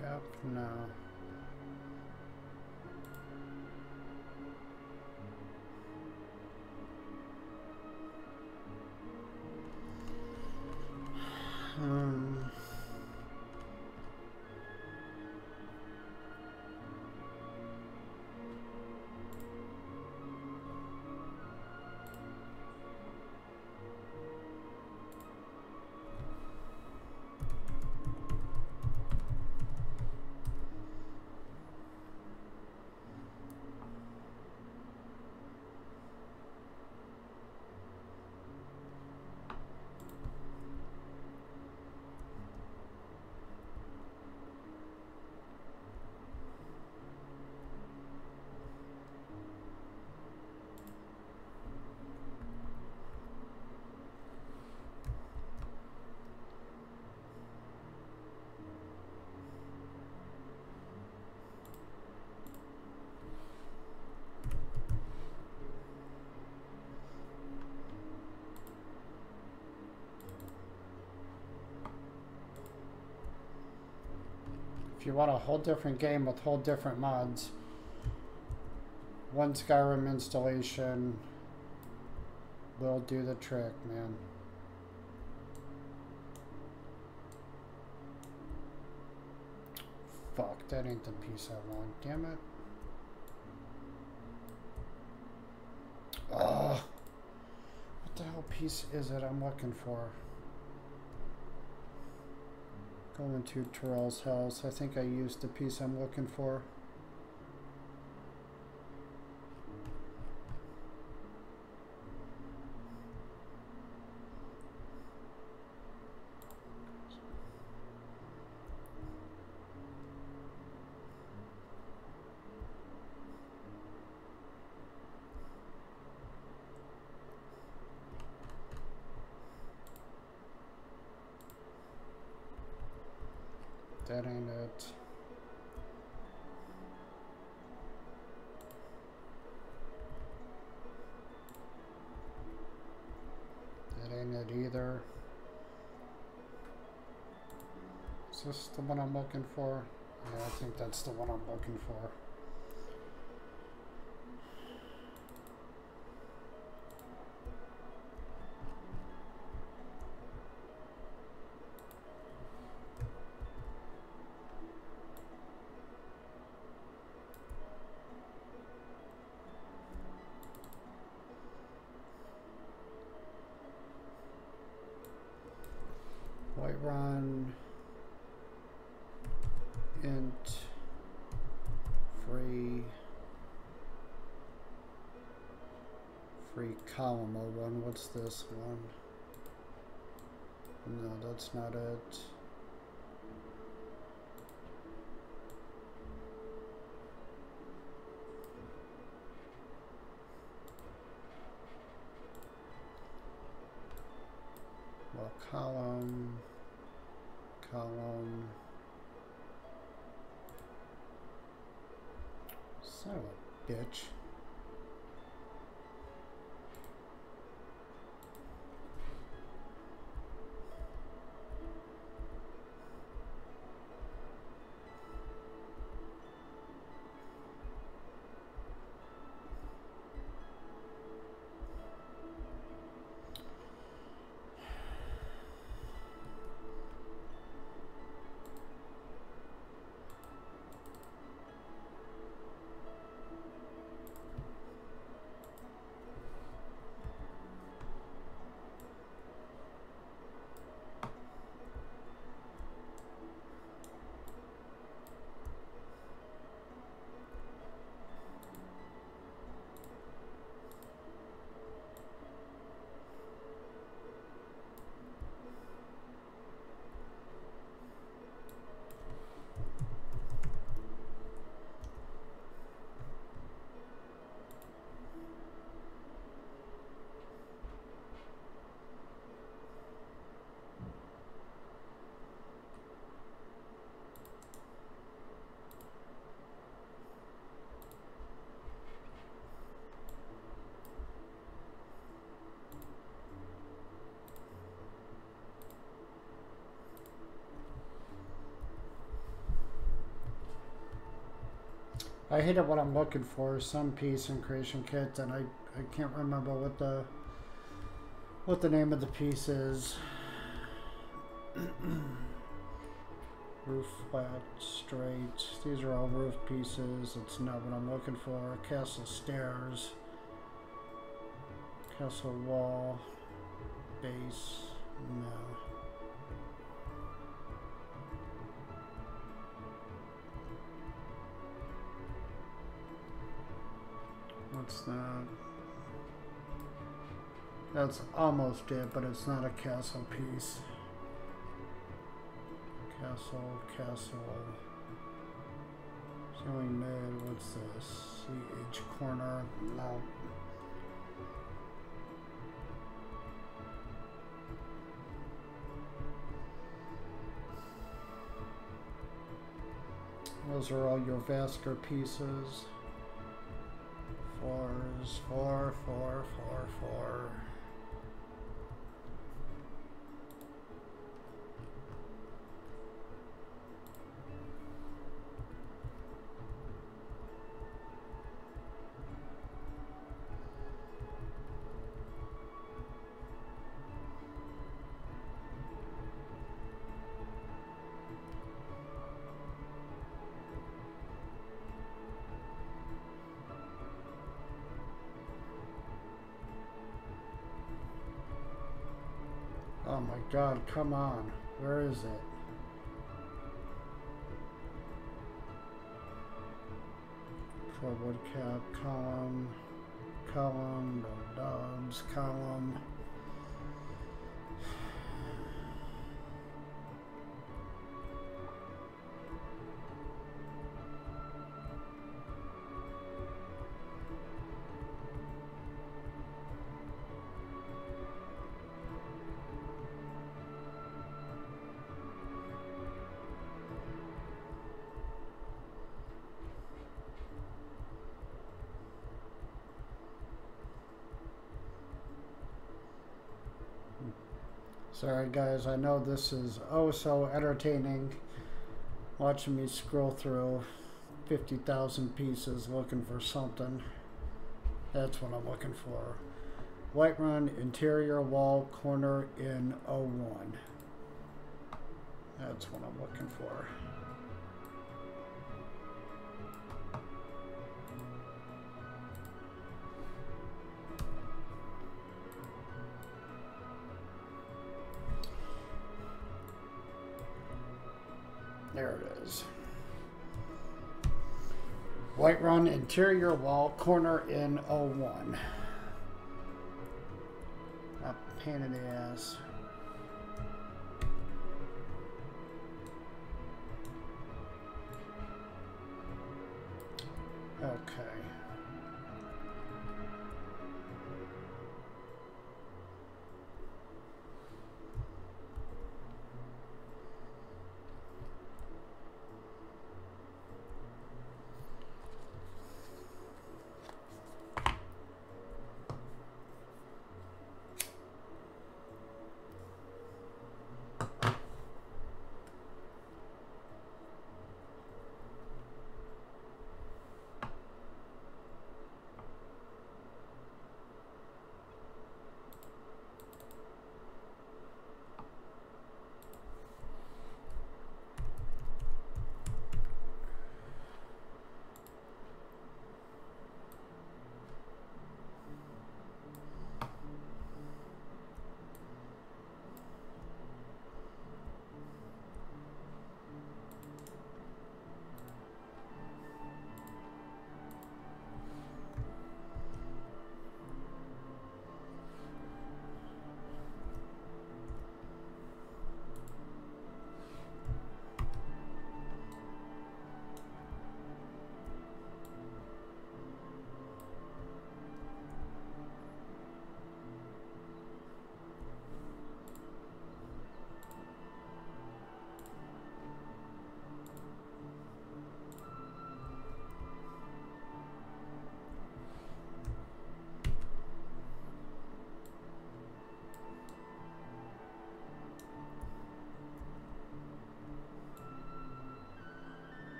Cap, no. If you want a whole different game with whole different mods, one Skyrim installation will do the trick, man. Fuck, that ain't the piece I want, damn it. Ugh. What the hell piece is it I'm looking for? Going to Terrell's house. I think I used the piece I'm looking for. That ain't it. That ain't it either. Is this the one I'm looking for? Yeah, I think that's the one I'm looking for. Run int free column 01. What's this one? No, that's not it. Well, column. Son of a bitch. I hate it when I'm looking for some piece in creation kit and I can't remember what the name of the piece is. Roof flat, straight. These are all roof pieces. It's not what I'm looking for. Castle stairs. Castle wall. Base. No. What's that? That's almost it, but it's not a castle piece. Castle. Ceiling mid, what's this? CH corner, no. Those are all your vascular pieces. Fours, four. Oh my God, come on. Where is it? For wood cap, column, no dubs, column. Sorry guys, I know this is oh so entertaining watching me scroll through 50,000 pieces looking for something. That's what I'm looking for. Whiterun interior wall corner in 01. That's what I'm looking for. There it is. Whiterun interior wall corner in 01. A pain in the ass. Okay.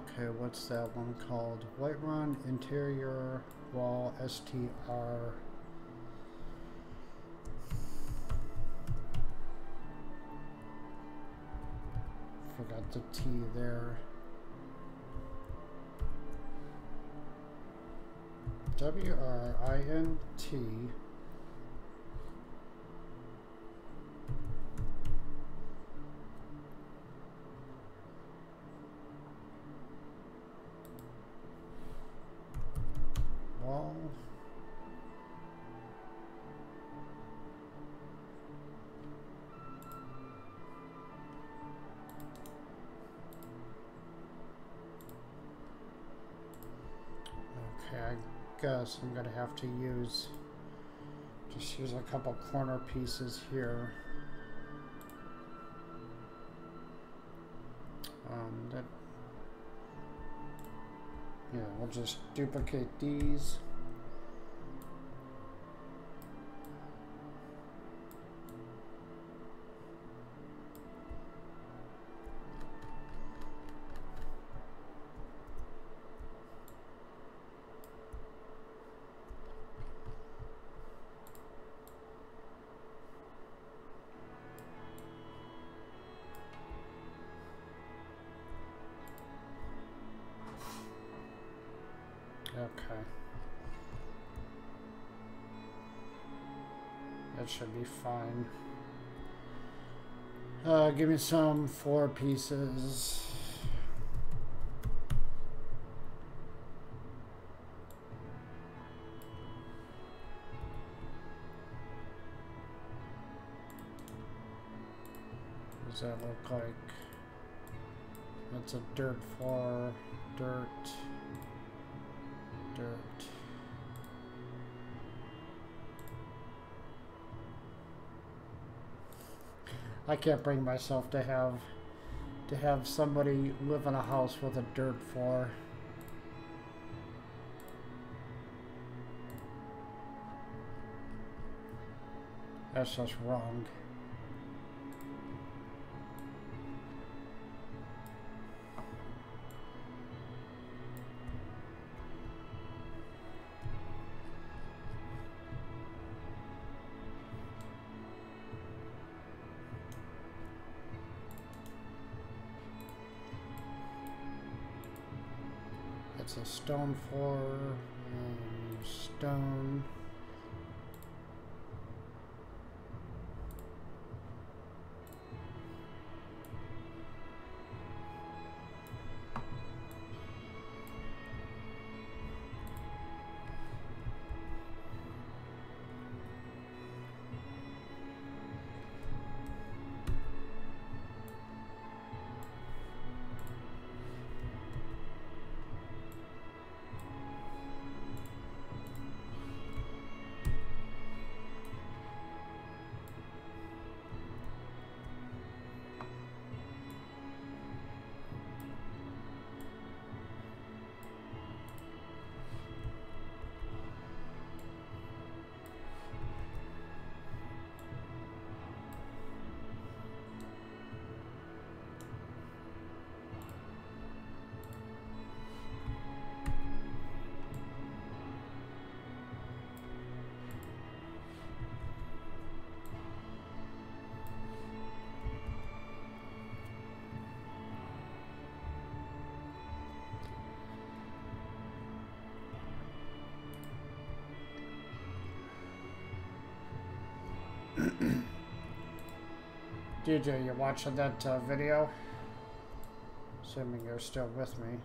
Okay, what's that one called? Whiterun interior wall STR. Forgot the T there. WRINT. Wall. Okay, I guess I'm gonna have to just use a couple corner pieces here. Yeah, we'll just duplicate these. Okay. That should be fine. Give me some floor pieces. What does that look like? That's a dirt floor, dirt. I can't bring myself to have somebody live in a house with a dirt floor. That's just wrong. It's a stone floor, stone. DJ, you watching that video? Assuming you're still with me.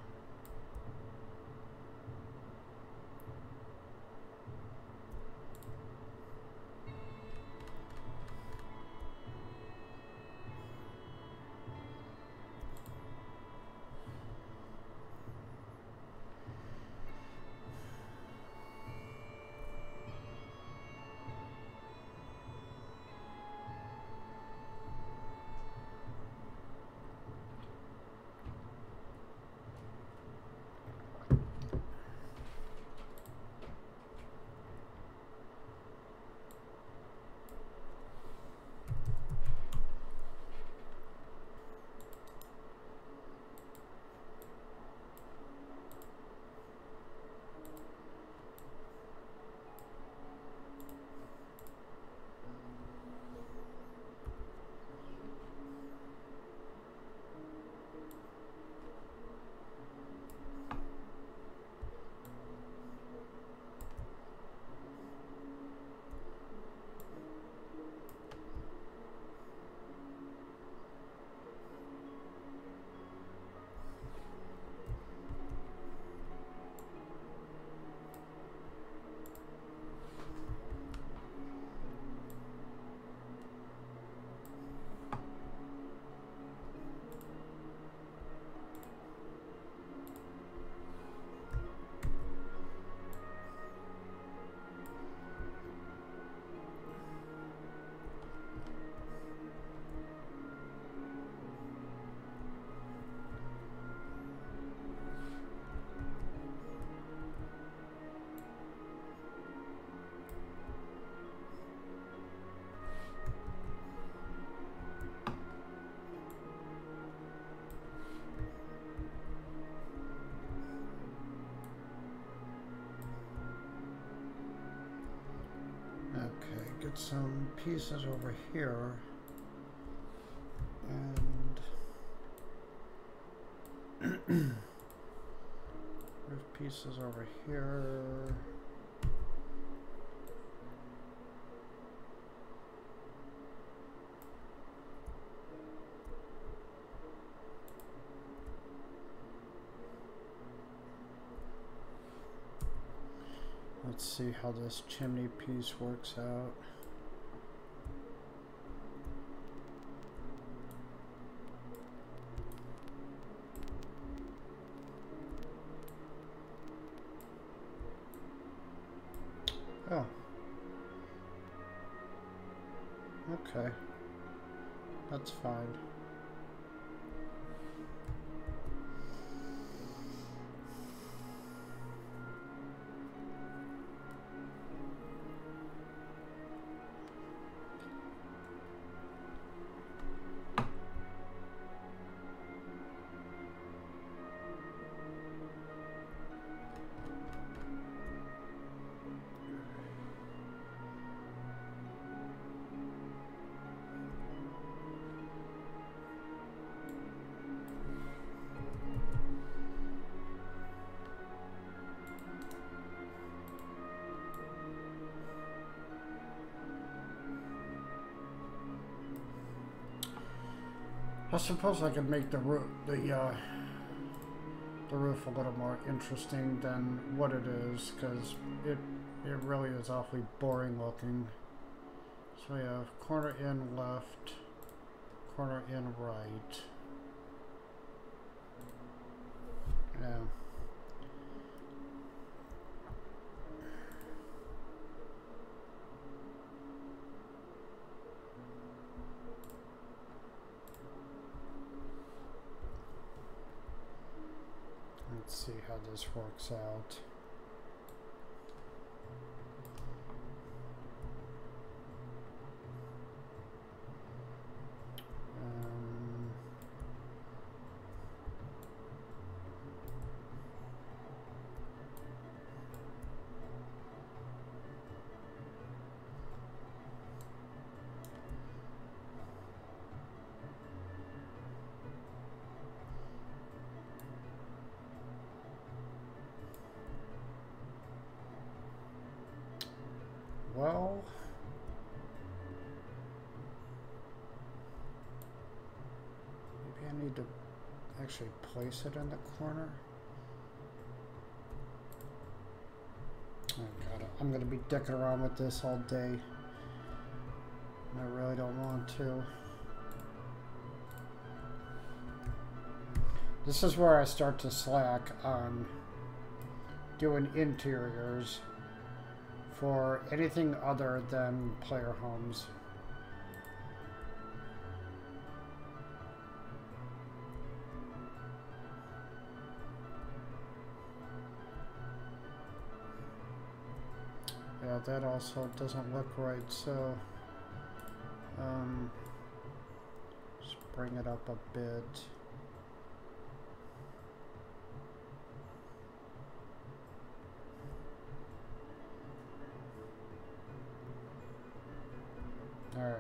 get some pieces over here, and roof pieces over here. Let's see how this chimney piece works out. Oh. Okay. That's fine. I suppose I could make the roof a little more interesting than what it is, because it really is awfully boring looking. So we have corner in left, corner in right. Yeah. Let's see how this works out. Well, maybe I need to actually place it in the corner. Oh God, I'm going to be dicking around with this all day. I really don't want to. This is where I start to slack on doing interiors for anything other than player homes. Yeah, that also doesn't look right, so just bring it up a bit. All right.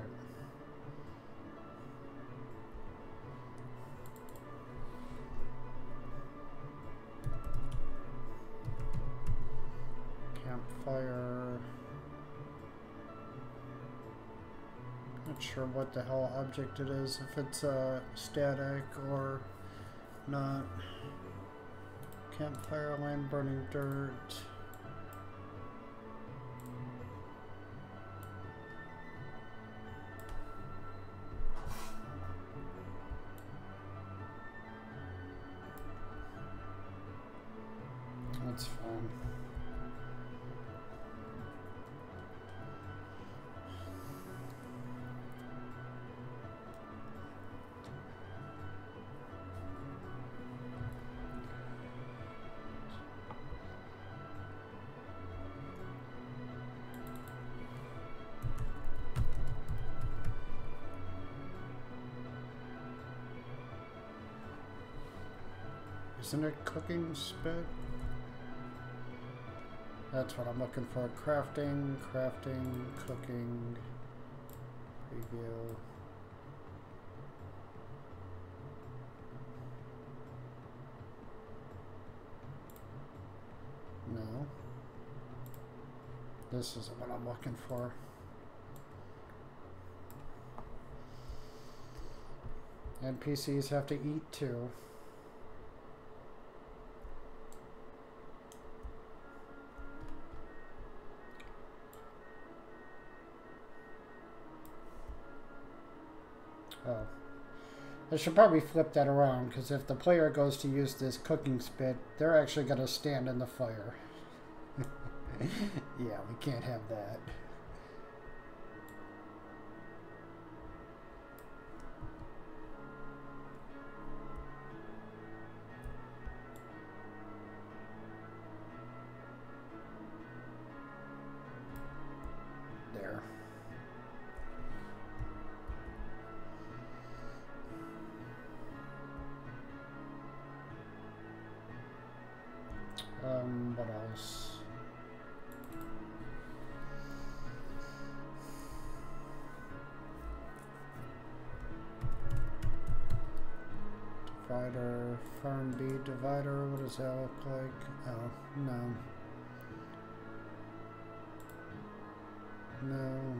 Campfire. Not sure what the hell object it is, if it's static or not. Campfire, lamp burning dirt. That's fine. Isn't it cooking spit? That's what I'm looking for. Crafting, crafting, cooking, preview. No. This isn't what I'm looking for. NPCs have to eat too. Oh. I should probably flip that around, because if the player goes to use this cooking spit, they're actually going to stand in the fire. Yeah, we can't have that. There. What else? Divider, farm bead divider, what does that look like? Oh, no. No.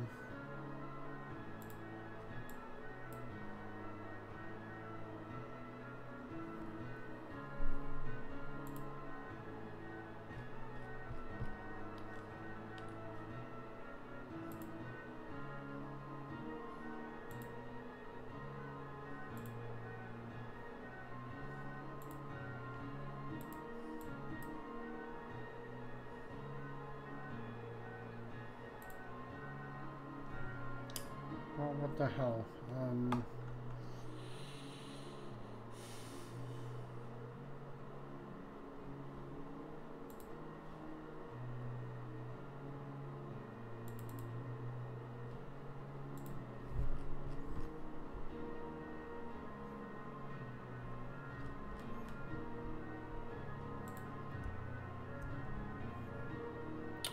Well, what the hell?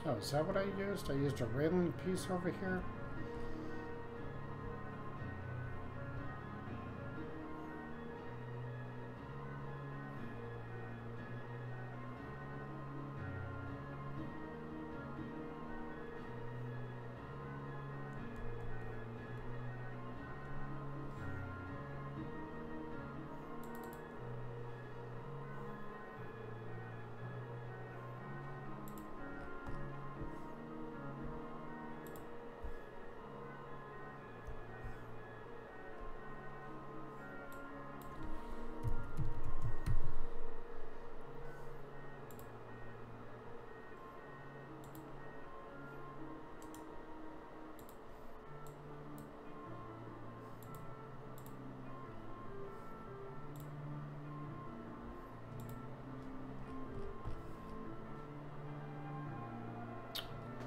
Oh, is that what I used? I used a railing piece over here?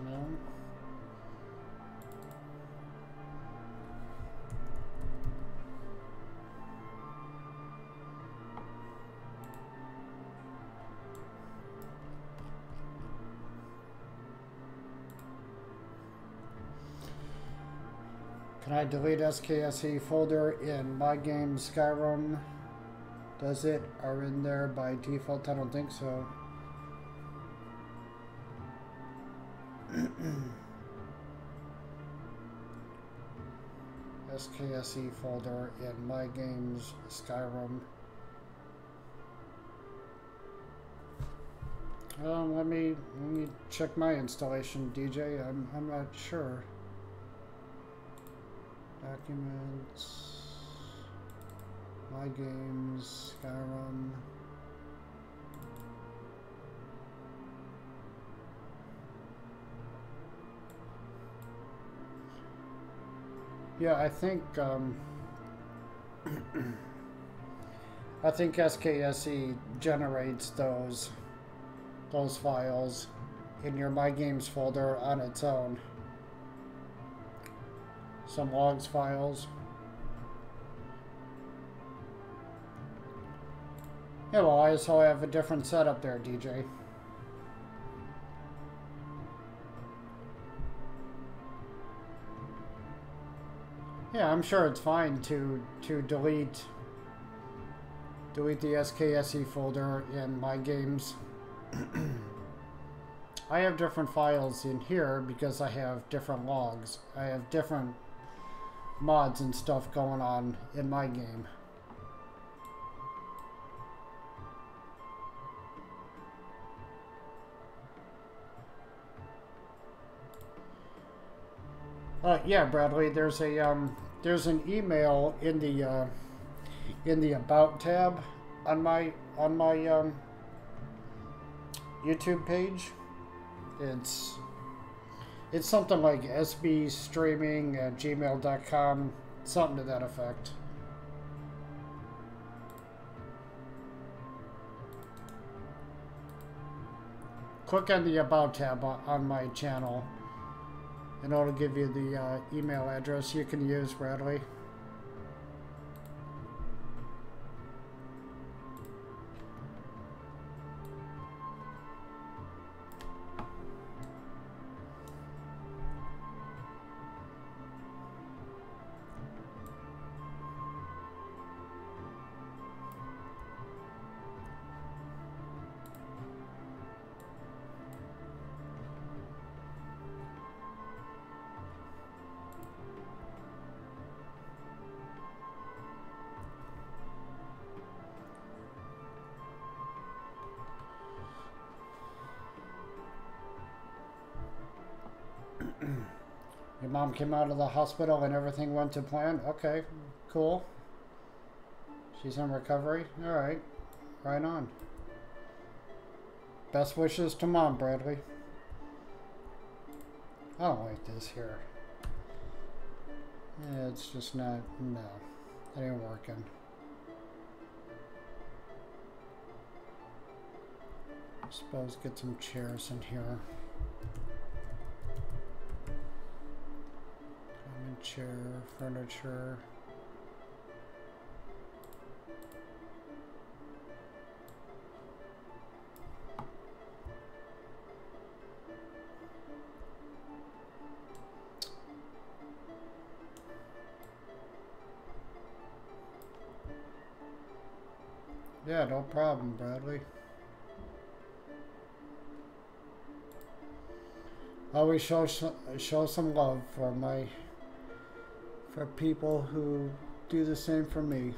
No. Can I delete SKSE folder in my game Skyrim? Does it? Are in there by default? I don't think so. SKSE folder in my games Skyrim. Let me check my installation, DJ. I'm not sure. Documents, my games, Skyrim. Yeah, I think I think SKSE generates those files in your My Games folder on its own. Some logs files. Yeah, well, I also have a different setup there, DJ. Yeah, I'm sure it's fine to delete the SKSE folder in my games. I have different files in here because I have different logs. I have different mods and stuff going on in my game. Yeah, Bradley. There's an email in the About tab on my YouTube page. It's something like sbstreaming@gmail.com, something to that effect. Click on the About tab on my channel, and it'll give you the email address you can use, Bradley. Your mom came out of the hospital and everything went to plan? Okay, cool. She's in recovery? Alright, right on. Best wishes to Mom, Bradley. I don't like this here. Yeah, it's just not, no, it ain't working. I suppose get some chairs in here. Chair, furniture. Yeah, no problem, Bradley. Always show some love for people who do the same for me.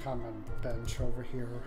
Common bench over here.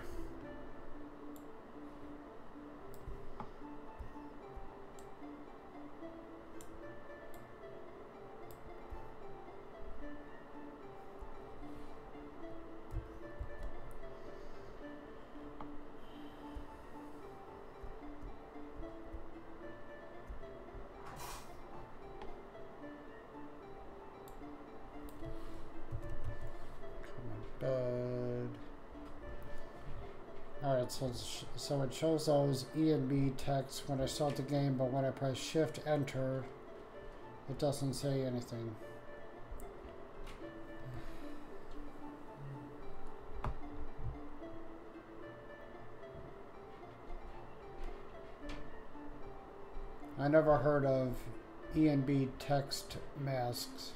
So it shows those E and B texts when I start the game, but when I press Shift Enter, it doesn't say anything. I never heard of E and B text masks.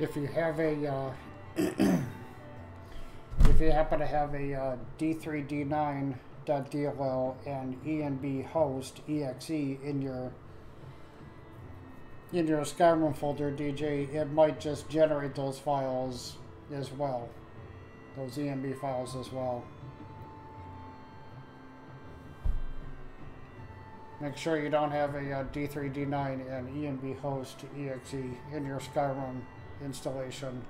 If you have a, if you happen to have a D3D9.dll and ENB host exe in your in your Skyrim folder, DJ, it might just generate those files as well. Those EMB files as well. Make sure you don't have a D3, D9, and EMB host exe in your Skyrim installation.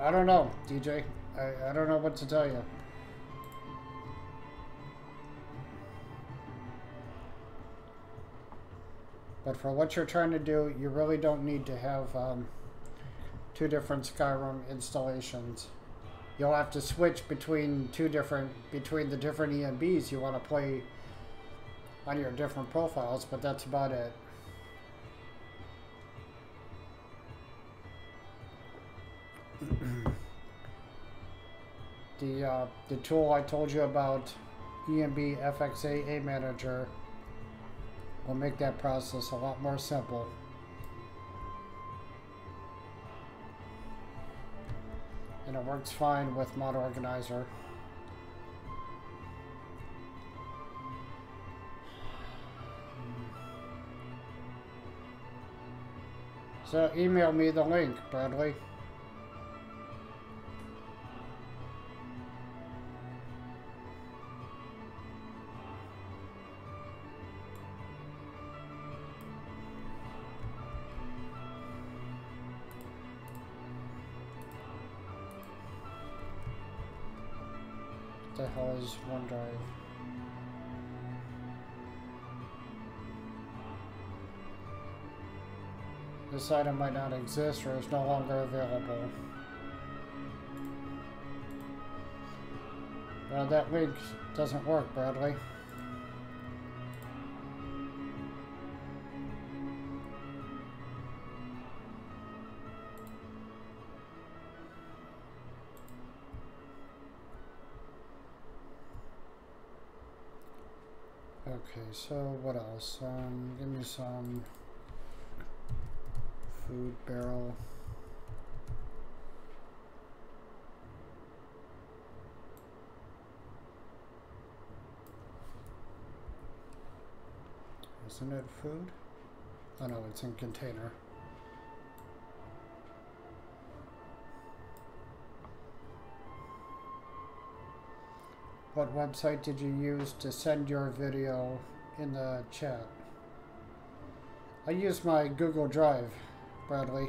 I don't know, DJ. I don't know what to tell you. But for what you're trying to do, you really don't need to have two different Skyrim installations. You'll have to switch between the different EMBs you want to play on your different profiles, but that's about it. The tool I told you about, EMB FXAA Manager, will make that process a lot more simple. And it works fine with Mod Organizer. So email me the link, Bradley. What the hell is OneDrive? This item might not exist or is no longer available. Well, that link doesn't work, Bradley. Okay, so what else? Give me some food barrel. Isn't it food? Oh no, it's in container. What website did you use to send your video in the chat? I used my Google Drive, Bradley.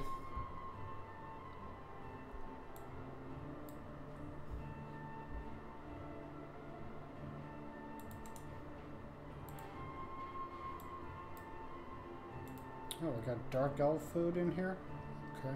Oh, we got dark elf food in here? Okay.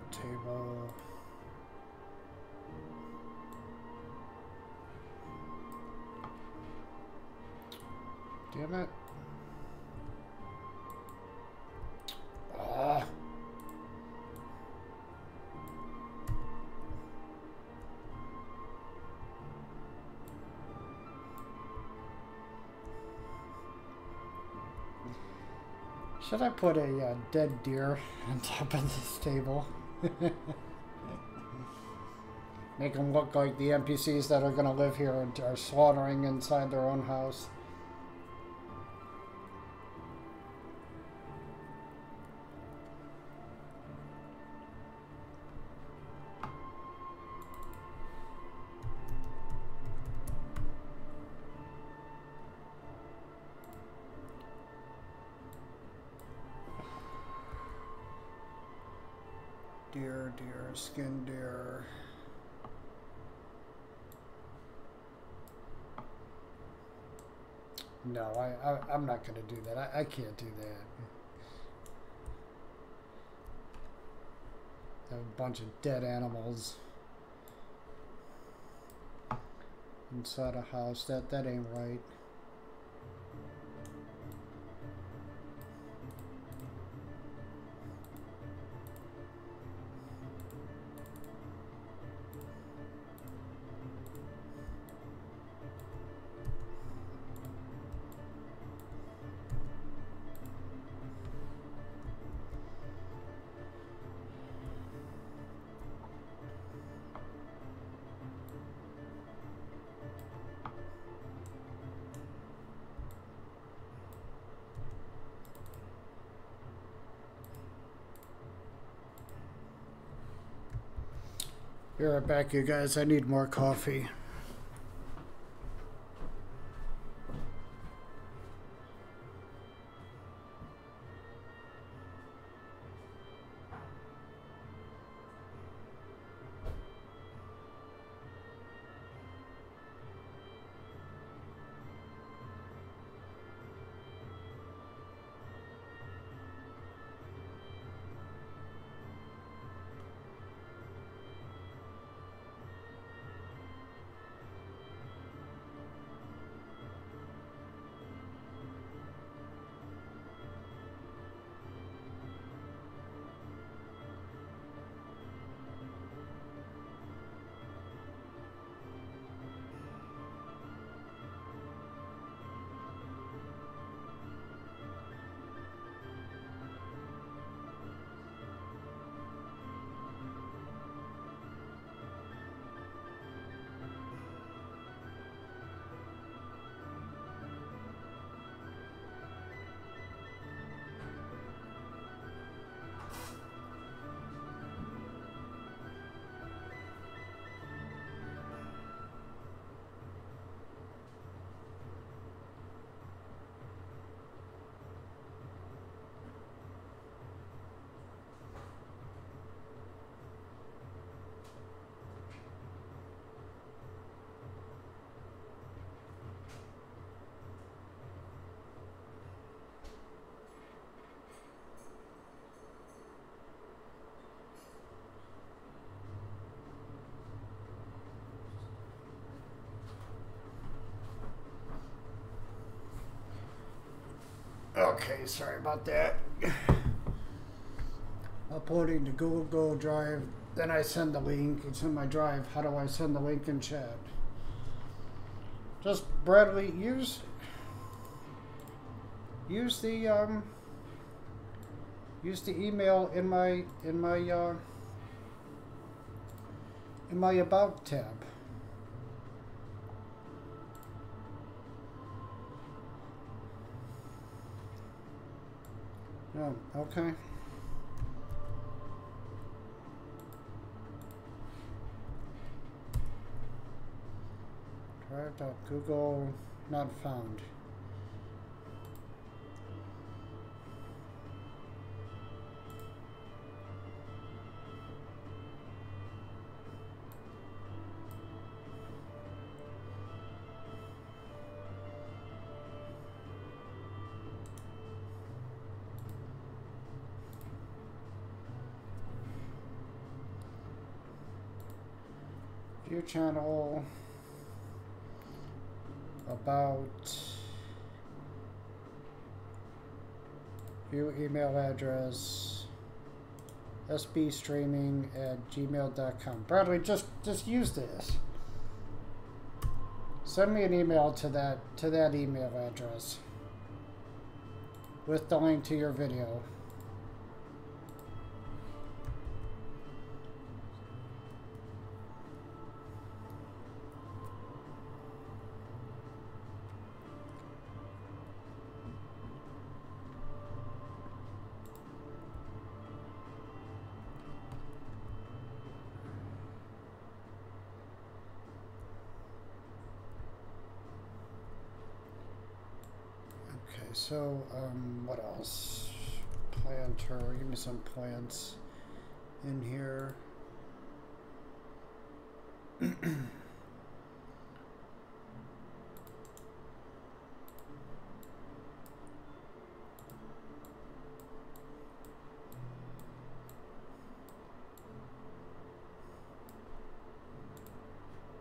Table. Damn it. Ah. Should I put a dead deer on top of this table? Make them look like the NPCs that are going to live here and are slaughtering inside their own house. Deer, skin deer. No, I'm not going to do that. I can't do that. Have a bunch of dead animals inside a house. That ain't right. Be right back, you guys. I need more coffee. Okay, sorry about that. Uploading to Google Drive, then I send the link. It's in my drive. How do I send the link in chat? Just Bradley, use the email in my about tab. Oh, okay. Drive.google not found. View channel, about, view email address, sbstreaming@gmail.com. Bradley, just use this. Send me an email to that email address with the link to your video. So, what else? Planter, give me some plants. in here.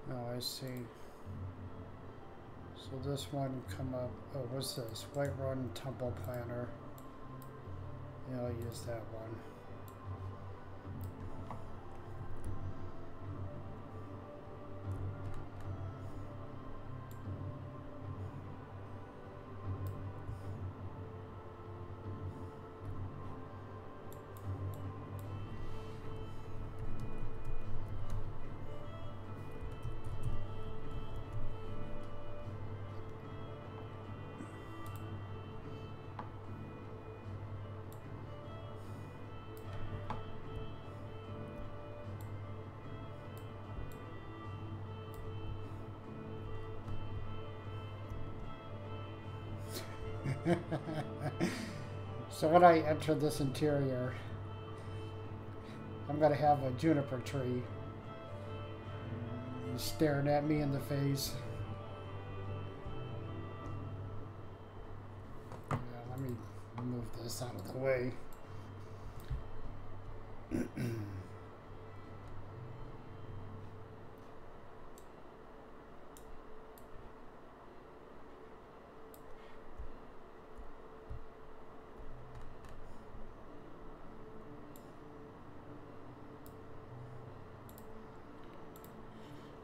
Oh, I see. So this one come up. Oh, what's this? Whiterun Temple Planner. Yeah, I'll use that one. So when I enter this interior, I'm going to have a juniper tree staring at me in the face. Yeah, let me move this out of the way.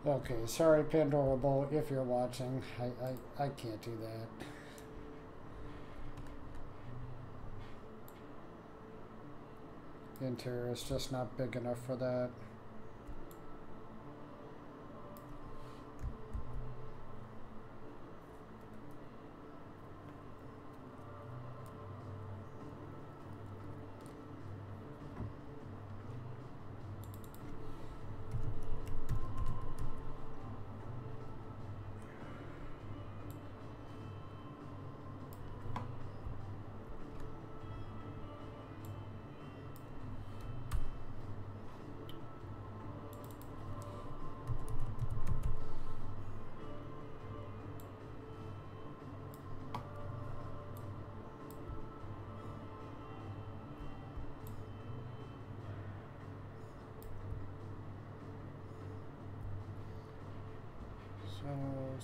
Okay, sorry Pandora, if you're watching. I can't do that. The interior is just not big enough for that.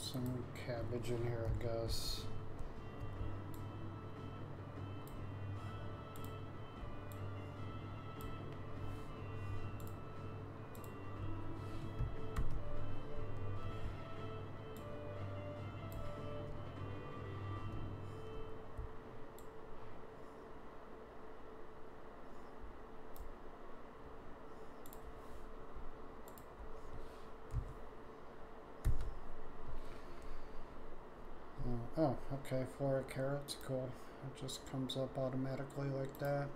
Some cabbage in here, I guess. Oh, okay, 4 carrots, cool. It just comes up automatically like that.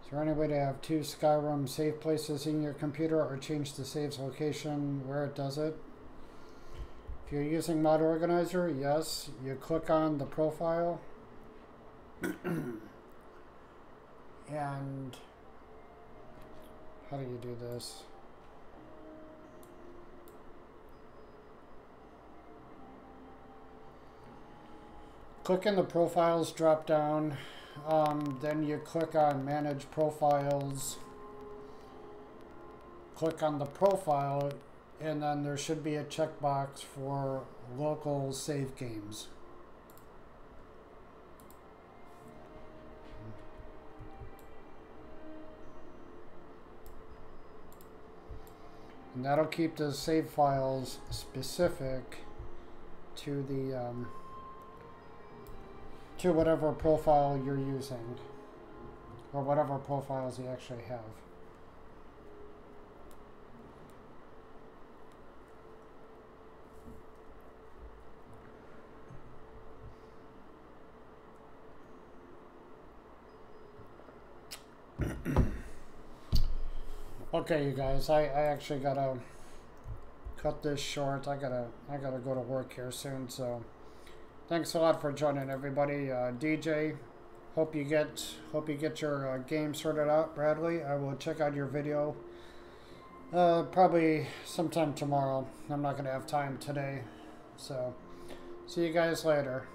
Is there any way to have 2 Skyrim save places in your computer or change the save's location where it does it? If you're using Mod Organizer, yes, you click on the profile and how do you do this? Click in the Profiles drop down, then you click on Manage Profiles, click on the profile, and then there should be a checkbox for local save games. And that'll keep the save files specific to the to whatever profile you're using, or whatever profiles you actually have. Okay, you guys, I actually gotta cut this short. I gotta go to work here soon, so thanks a lot for joining, everybody. DJ, hope you get your game sorted out, Bradley. I will check out your video probably sometime tomorrow. I'm not gonna have time today, so see you guys later.